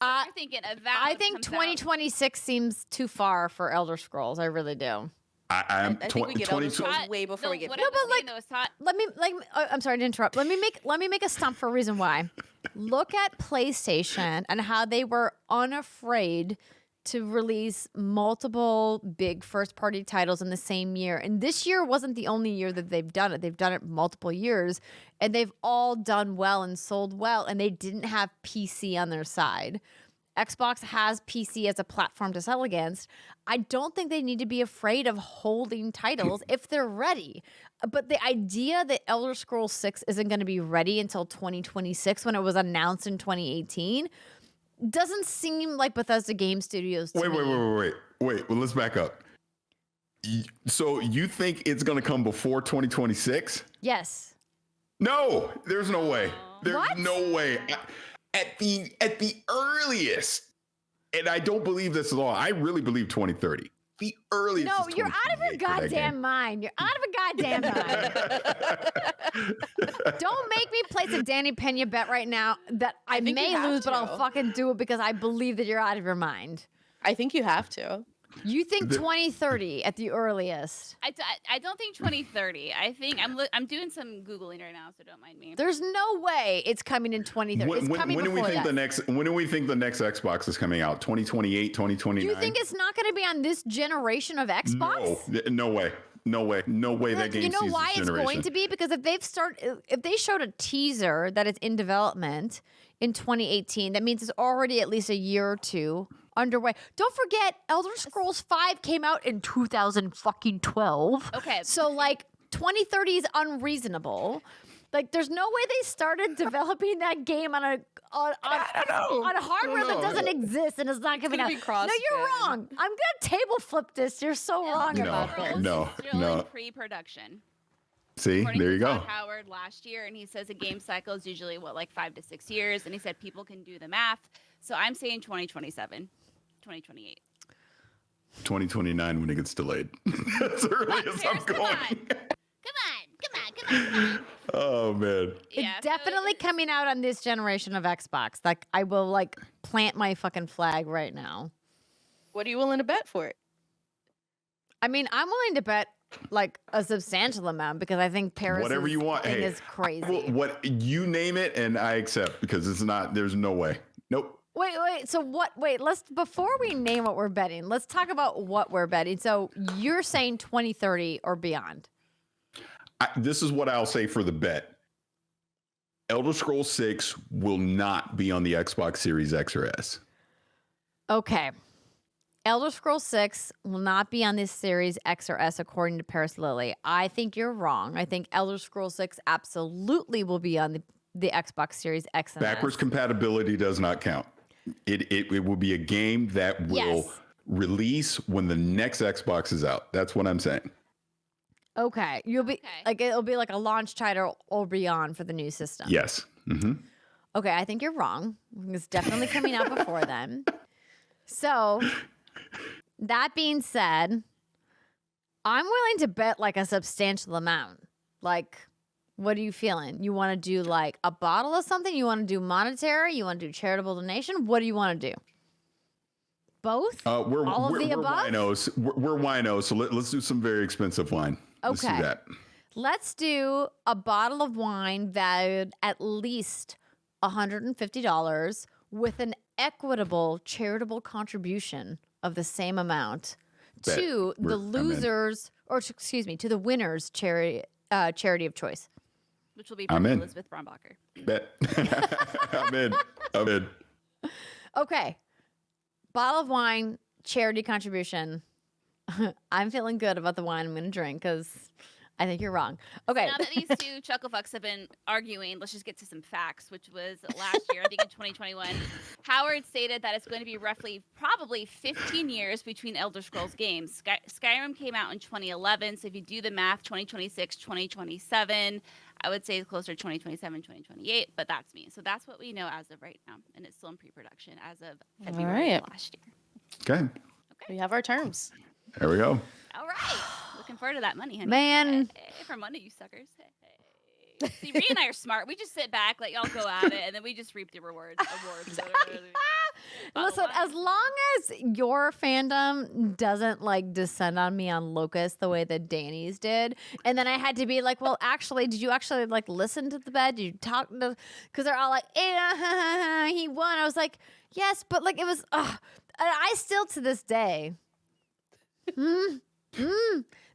You're thinking Avowed I think comes out. 2026 seems too far for Elder Scrolls. I really do. I'm I think we get Elder 22 Scrolls way before we get. What No, I was but, saying, though, is hot. I'm sorry to interrupt. Let me make a stump for a reason why. Look at PlayStation and how they were unafraid to release multiple big first-party titles in the same year. And this year wasn't the only year that they've done it. They've done it multiple years, and they've all done well and sold well, and they didn't have PC on their side. Xbox has PC as a platform to sell against. I don't think they need to be afraid of holding titles if they're ready. But the idea that Elder Scrolls 6 isn't going to be ready until 2026 when it was announced in 2018 doesn't seem like Bethesda Game Studios to me. Wait. Well, let's back up. So you think it's going to come before 2026? Yes. No, there's no way. There's What? no way. At the earliest, and I don't believe this at all. I really believe 2030. The earliest. No, is you're out of your 2028 for that goddamn game. mind. You're out of your goddamn mind. Don't make me place a Danny Pena bet right now that I think you may have lose, but I'll to. fucking do it because I believe that you're out of your mind. I think you have to. You think 2030 at the earliest. I don't think 2030. I think I'm doing some Googling right now, so don't mind me. There's no way it's coming in 2030. It's coming When do we before think that. when do we think the next Xbox is coming out? 2028, 2029? You think it's not going to be on this generation of Xbox? No way. No way that game You know sees why this it's generation. going to be? Because if they showed a teaser that it's in development in 2018, that means it's already at least a year or two underway. Don't forget, Elder Scrolls 5 came out in 2012. Okay. So like 2030 is unreasonable. Like there's no way they started developing that game on a hardware that doesn't exist and it's not coming gonna out. be No, cross-gen. you're wrong. I'm gonna table flip this. You're so wrong about this. No. Still in pre-production. See, According there to you go. Todd Howard last year, and he says a game cycle is usually like 5 to 6 years, and he said people can do the math. So I'm saying 2027, 2028. 2029 when it gets delayed. That's the earliest I'm Come going. on. Come on. Oh man. It's Yeah, so definitely coming out on this generation of Xbox. Like I will like plant my fucking flag right now. What are you willing to bet for it? I mean, I'm willing to bet like a substantial amount because I think Paris Whatever you want. thing Hey, is crazy. what you name it and I accept because it's not. There's no way. Nope. Wait. So what? Wait. Before we name what we're betting, let's talk about what we're betting. So you're saying 2030 or beyond. This is what I'll say for the bet. Elder Scrolls 6 will not be on the Xbox Series X or S. Okay. Elder Scrolls 6 will not be on this Series X or S, according to Parris Lilly. I think you're wrong. I think Elder Scrolls 6 absolutely will be on the Xbox Series X and Backwards S. compatibility does not count. It will be a game that will Yes. release when the next Xbox is out. That's what I'm saying. Okay. You'll be Okay. like it'll be like a launch title or beyond for the new system. Yes. Mm-hmm. Okay, I think you're wrong. It's definitely coming out before then. So, that being said, I'm willing to bet like a substantial amount. Like, what are you feeling? You want to do like a bottle of something? You want to do monetary? You want to do charitable donation? What do you want to do? Both? We're All of the above? winos. We're winos, so let's do some very expensive wine. Let's do Okay. that. Let's do a bottle of wine valued at least $150 with an equitable charitable contribution of the same amount Bet. to the I'm in. losers, or excuse me, to the winners' charity of choice. Which will be I'm from in. Elizabeth Brombacher. Bet. I'm in. Okay, bottle of wine, charity contribution. I'm feeling good about the wine I'm going to drink because I think you're wrong. Okay. Now that these two chuckle fucks have been arguing, let's just get to some facts, which was last year, I think in 2021. Howard stated that it's going to be probably 15 years between Elder Scrolls games. Skyrim came out in 2011, so if you do the math, 2026, 2027, I would say closer to 2027, 2028, but that's me. So that's what we know as of right now, and it's still in pre-production as of February of last year. Okay. We have our terms. There we go. All right. Looking forward to that money, honey. Man. Hey, for money, you suckers. Hey. See, Rhea and I are smart. We just sit back, let y'all go at it, and then we just reap the awards. Listen, as long as your fandom doesn't like descend on me on Locust the way that Danny's did, and then I had to be like, well, actually, did you actually like listen to the bed? Did you talk to? Because they're all like, he won. I was like, yes, but like it was. I still to this day.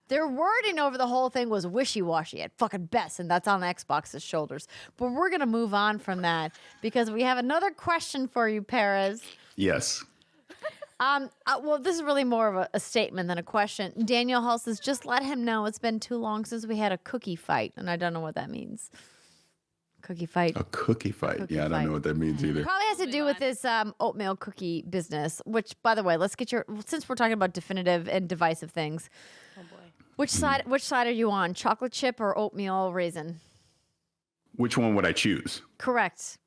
Their wording over the whole thing was wishy-washy at fucking best, and that's on Xbox's shoulders. But we're going to move on from that because we have another question for you, Parris. Yes. Well, this is really more of a statement than a question. Daniel Hall says, just let him know it's been too long since we had a cookie fight, and I don't know what that means. Cookie fight. A cookie fight. I don't know what that means either. Probably has to do with this oatmeal cookie business, which, by the way, let's get since we're talking about definitive and divisive things. Oh boy. Which side are you on? Chocolate chip or oatmeal raisin? Which one would I choose? Correct.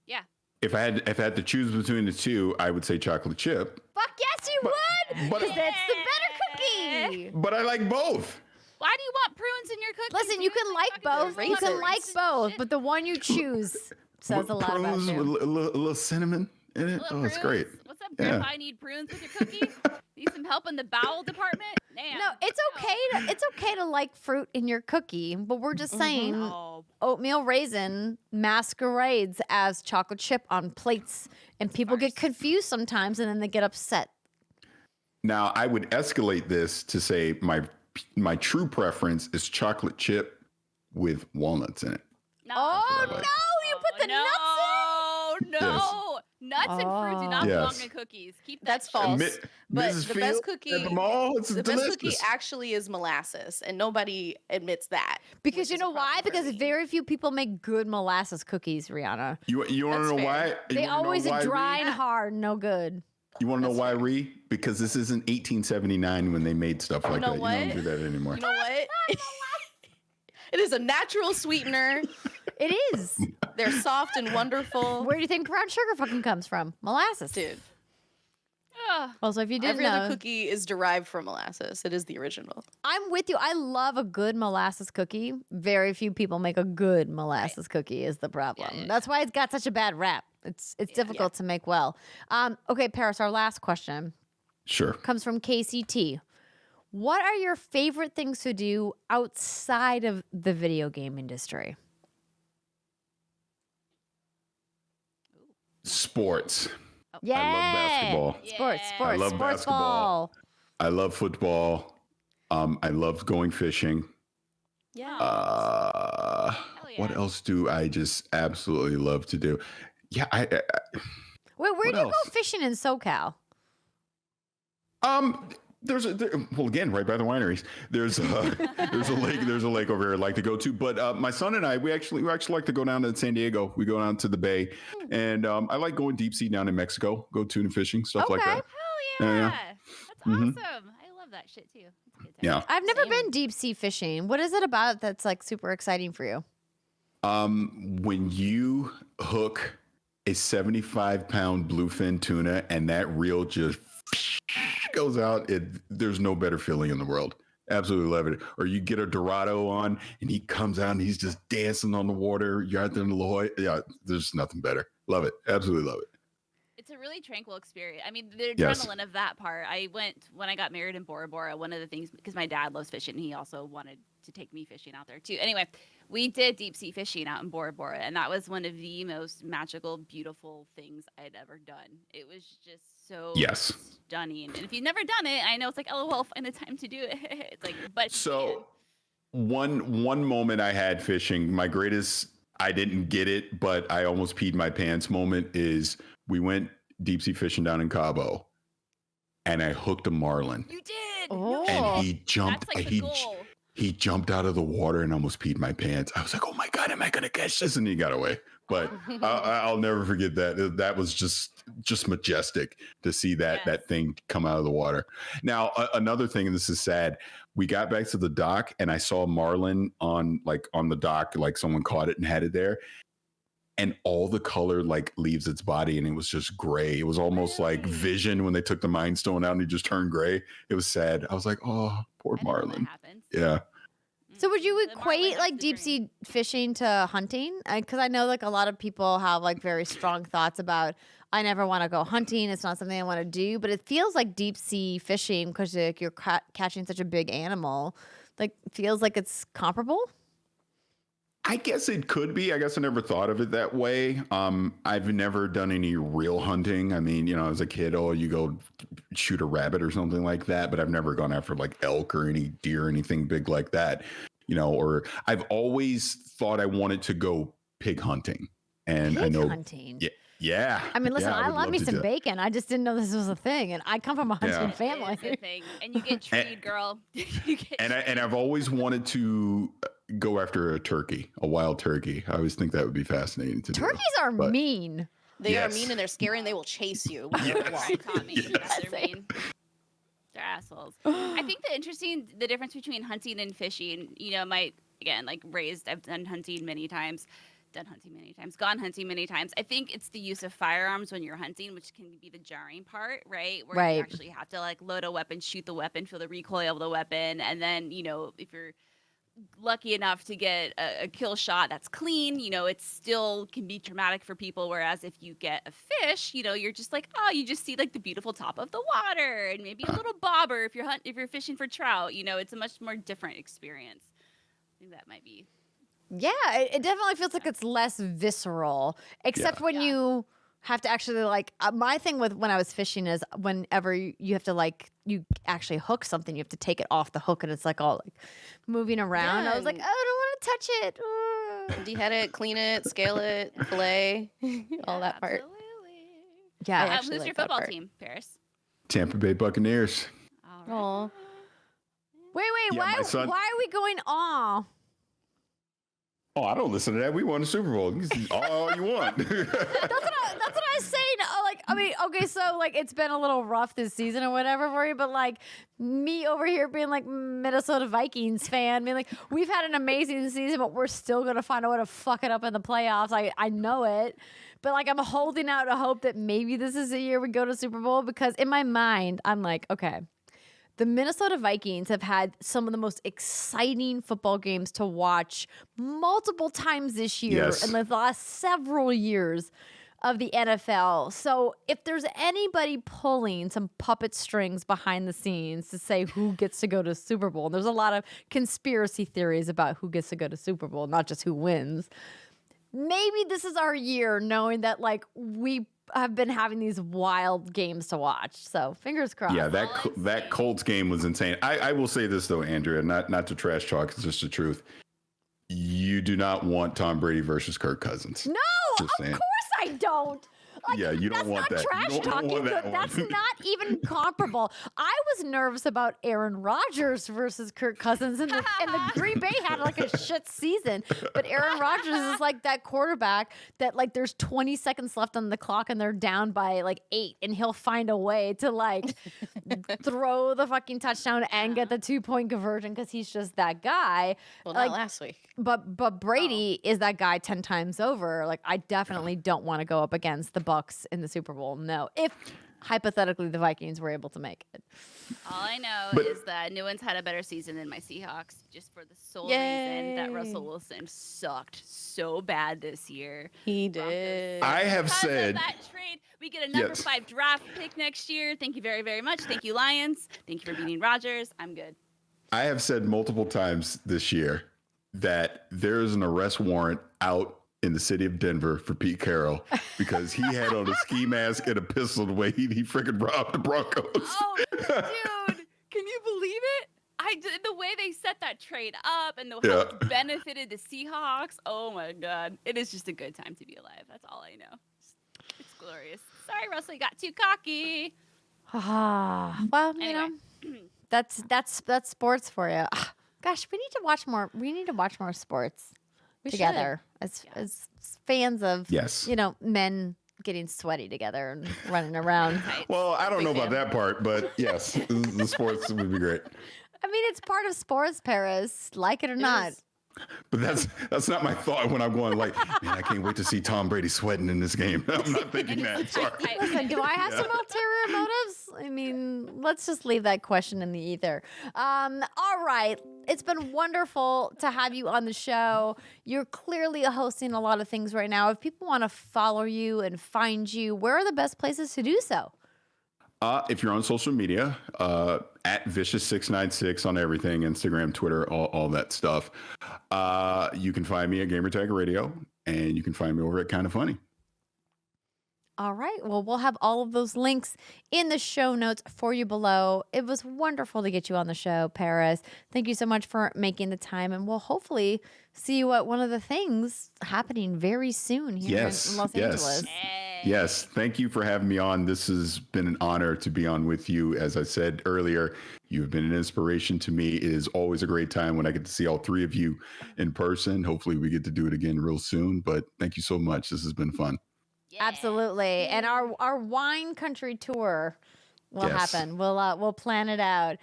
Yeah. If I had to choose between the two, I would say chocolate chip. Fuck yes, you would! but- Because that's the better cookie. But I like both. Why do you want prunes in your cookies? Listen, you can like both. You can like both, but the one you choose says a lot about Prunes you. with a little cinnamon in it. Oh, it's great. What's up, Yeah. Grandpa? I need prunes with your cookie? Need some help in the bowel department? Damn. No, it's okay to like fruit in your cookie, but we're just saying Oh, oatmeal raisin masquerades as chocolate chip on plates, and people get confused sometimes, and then they get upset. Now, I would escalate this to say my true preference is chocolate chip with walnuts in it. no. Oh what I like. no, you put the nuts in. No. Nuts and fruit do not Yes. belong in cookies. Keep that That's shit. false. But Mrs. the Field best cookie, at the mall, it's the delicious. best cookie actually is molasses, and nobody admits that. Because which you is know a why? problem for Because me. very few people make good molasses cookies, Rihanna. You want to That's know fair. why? You They wanna know always why, dry Ree? and hard, no good. You want to know That's why, fair. Ree? Because this isn't 1879 when they made stuff like know that. what? You don't do that anymore. You know what? It is a natural sweetener. It is. They're soft and wonderful. Where do you think brown sugar fucking comes from? Molasses. Dude, Ugh. Also, if you didn't every know, other cookie is derived from molasses. It is the original. I'm with you. I love a good molasses cookie. Very few people make a good molasses cookie is the problem. Yeah. That's why it's got such a bad rap. It's difficult to make well. Okay, Parris, our last question Sure. comes from KCT. What are your favorite things to do outside of the video game industry? Sports. Yeah. I love basketball. Sports, Yeah. sports, I love sports basketball. ball. I love football. I love going fishing. Yeah. What yeah. else do I just absolutely love to do? Yeah, Wait, where What do you else? go fishing in SoCal? well, again, right by the wineries. There's a lake over here I'd like to go to. But my son and I, we actually like to go down to San Diego. We go down to the Bay, and I like going deep sea down in Mexico. Go tuna fishing, stuff like Okay. that. Hell yeah. Yeah. That's Mhm. awesome. I love that shit too. That's a good time. Yeah. I've never Same. been deep sea fishing. What is it about that's like super exciting for you? When you hook a 75-pound bluefin tuna and that reel just goes out, there's no better feeling in the world. Absolutely love it. Or you get a Dorado on and he comes out and he's just dancing on the water. You're out there in the La Jolla. Yeah, there's nothing better. Love it. Absolutely love it. It's a really tranquil experience. I mean, the Yes. adrenaline of that part. I went when I got married in Bora Bora. One of the things, because my dad loves fishing, he also wanted to take me fishing out there too. Anyway, we did deep sea fishing out in Bora Bora, and that was one of the most magical, beautiful things I'd ever done. It was just so Yes. stunning. And if you've never done it, I know it's like, LOL, find the time to do it. It's like, but So one moment I had fishing, my greatest, I didn't get it, but I almost peed my pants moment is we went deep sea fishing down in Cabo and I hooked a marlin you did. Oh. and he jumped, That's like the goal. he jumped out of the water and almost peed my pants. I was like, oh my God, am I going to catch this? And he got away. But I'll never forget that. That was just majestic to see that Yes. that thing come out of the water. Now, another thing, and this is sad, we got back to the dock and I saw marlin on the dock, like someone caught it and had it there. And all the color like leaves its body and it was just gray. It was almost like Really? Vision when they took the Mind Stone out and he just turned gray. It was sad. I was like, oh, poor I didn't know that marlin. happens. Yeah. So would you The more equate layups, like the deep dream. sea fishing to hunting? Because I know like a lot of people have like very strong thoughts about I never want to go hunting. It's not something I want to do. But it feels like deep sea fishing because like, you're catching such a big animal. Like feels like it's comparable. I guess it could be. I guess I never thought of it that way. I've never done any real hunting. I mean, as a kid, you go shoot a rabbit or something like that, but I've never gone after like elk or any deer or anything big like that, or I've always thought I wanted to go pig hunting. And I Pig know hunting. Yeah. I mean, listen, yeah, I would love me to some do that. bacon. I just didn't know this was a thing. And I come from a hunting Yeah. family. It is a thing. And you get treed, girl. You get And treed. I've always wanted to go after a wild turkey. I always think that would be fascinating to do. Turkeys are But- mean. They Yes. are mean and they're scary and they will chase you when you Right, walk. taught me. Yeah, they're mean. They're assholes. I think the difference between hunting and fishing, I've done hunting many times, gone hunting many times. I think it's the use of firearms when you're hunting, which can be the jarring part, right? Where Right. you actually have to like load a weapon, shoot the weapon, feel the recoil of the weapon, and then, if you're lucky enough to get a kill shot that's clean, it still can be traumatic for people. Whereas if you get a fish, you're just like, oh, you just see like the beautiful top of the water and maybe a little bobber if you're fishing for trout. It's a much more different experience. I think that might be. Yeah, it definitely feels like it's less visceral, except when Yeah. you have to actually like. My thing with when I was fishing is whenever you have to like you actually hook something, you have to take it off the hook, and it's like all like moving around. Yeah, I was like, and- oh, I don't want to touch it. Dehead it, clean it, scale it, fillet, all that part. Absolutely. Yeah. I actually Who's like your that football part. team, Parris? Tampa Bay Buccaneers. All right. Aw. Wait, Yeah, why my son- why are we going? Aw. Oh, I don't listen to that. We won the Super Bowl. You can all you want. That's what I was saying. Okay, so like it's been a little rough this season or whatever for you, but like me over here being like Minnesota Vikings fan, being like we've had an amazing season, but we're still gonna find a way to fuck it up in the playoffs. I know it, but like I'm holding out a hope that maybe this is the year we go to Super Bowl because in my mind I'm like, okay. The Minnesota Vikings have had some of the most exciting football games to watch multiple times this year Yes. in the last several years of the NFL. So if there's anybody pulling some puppet strings behind the scenes to say who gets to go to Super Bowl, and there's a lot of conspiracy theories about who gets to go to Super Bowl, not just who wins. Maybe this is our year knowing that like we have been having these wild games to watch. So fingers crossed. Yeah, All I'm that saying. Colts game was insane. I will say this though, Andrea, not to trash talk, it's just the truth. You do not want Tom Brady versus Kirk Cousins. No, Just of saying. course I don't. Like, Yeah, you don't want that's that. not You trash don't talking. want that one. That's not even comparable. I was nervous about Aaron Rodgers versus Kirk Cousins, and the Green Bay had like a shit season. But Aaron Rodgers is like that quarterback that like there's 20 seconds left on the clock and they're down by like 8, and he'll find a way to like throw the fucking touchdown and get the 2-point conversion because he's just that guy. Well, Like, not last week. But Brady is that guy 10 times over. Like I definitely don't want to go up against the Bucks in the Super Bowl. No, if hypothetically the Vikings were able to make it. All I know But- is that New One's had a better season than my Seahawks, just for the sole reason that Yay. Russell Wilson sucked so bad this year. He Broncos did. I have Because said of that trade, we get a number Yes. 5 draft pick next year. Thank you very, very much. Thank you, Lions. Thank you for beating Rodgers. I'm good. I have said multiple times this year that there is an arrest warrant out in the city of Denver for Pete Carroll because he had on a ski mask and a pistol the way he freaking robbed the Broncos. Oh, dude, can you believe it? The way they set that trade up and how Yeah. it benefited the Seahawks. Oh my God, it is just a good time to be alive. That's all I know. It's glorious. Sorry, Russell, you got too cocky. Well, Anyway. you know, that's sports for you. Gosh, we need to watch more. We need to watch more sports We should. together as fans of Yes. men getting sweaty together and running around. Right. Well, I don't Big know about fan. that part, but yes, the sports would be great. I mean, it's part of sports, Paris. Like it or not. is. But that's not my thought when I'm going like, man, I can't wait to see Tom Brady sweating in this game. I'm not thinking that. Sorry. Listen, do I have some ulterior motives? I mean, let's just leave that question in the ether. All right. it's been wonderful to have you on the show. You're clearly hosting a lot of things right now. If people want to follow you and find you, where are the best places to do so? If you're on social media, at Vicious696 on everything, Instagram, Twitter, all that stuff. You can find me at Gamertag Radio, and you can find me over at Kinda Funny. All right. Well, we'll have all of those links in the show notes for you below. It was wonderful to get you on the show, Parris. Thank you so much for making the time, and we'll hopefully see you at one of the things happening very soon here in Los Angeles. Yes. Thank you for having me on. This has been an honor to be on with you. As I said earlier, you've been an inspiration to me. It is always a great time when I get to see all three of you in person. Hopefully we get to do it again real soon, but thank you so much. This has been fun. Yeah. Absolutely. And our wine country tour will happen. We'll plan it out.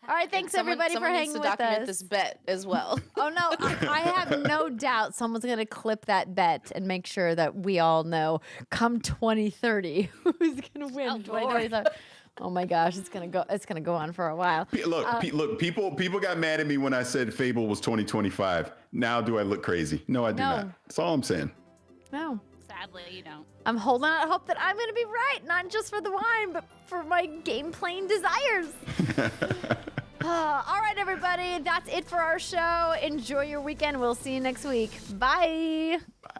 All right, thanks everybody for hanging with us. Someone needs to document this bet as well. Oh no, I have no doubt someone's going to clip that bet and make sure that we all know come 2030 who's going to win 2027. Oh my gosh, it's gonna go on for a while. Look, people got mad at me when I said Fable was 2025. Now do I look crazy? No, I do not. That's all I'm saying. No. Sadly, you don't. I'm holding out hope that I'm going to be right, not just for the wine, but for my game playing desires. All right, everybody, that's it for our show. Enjoy your weekend. We'll see you next week. Bye. Bye.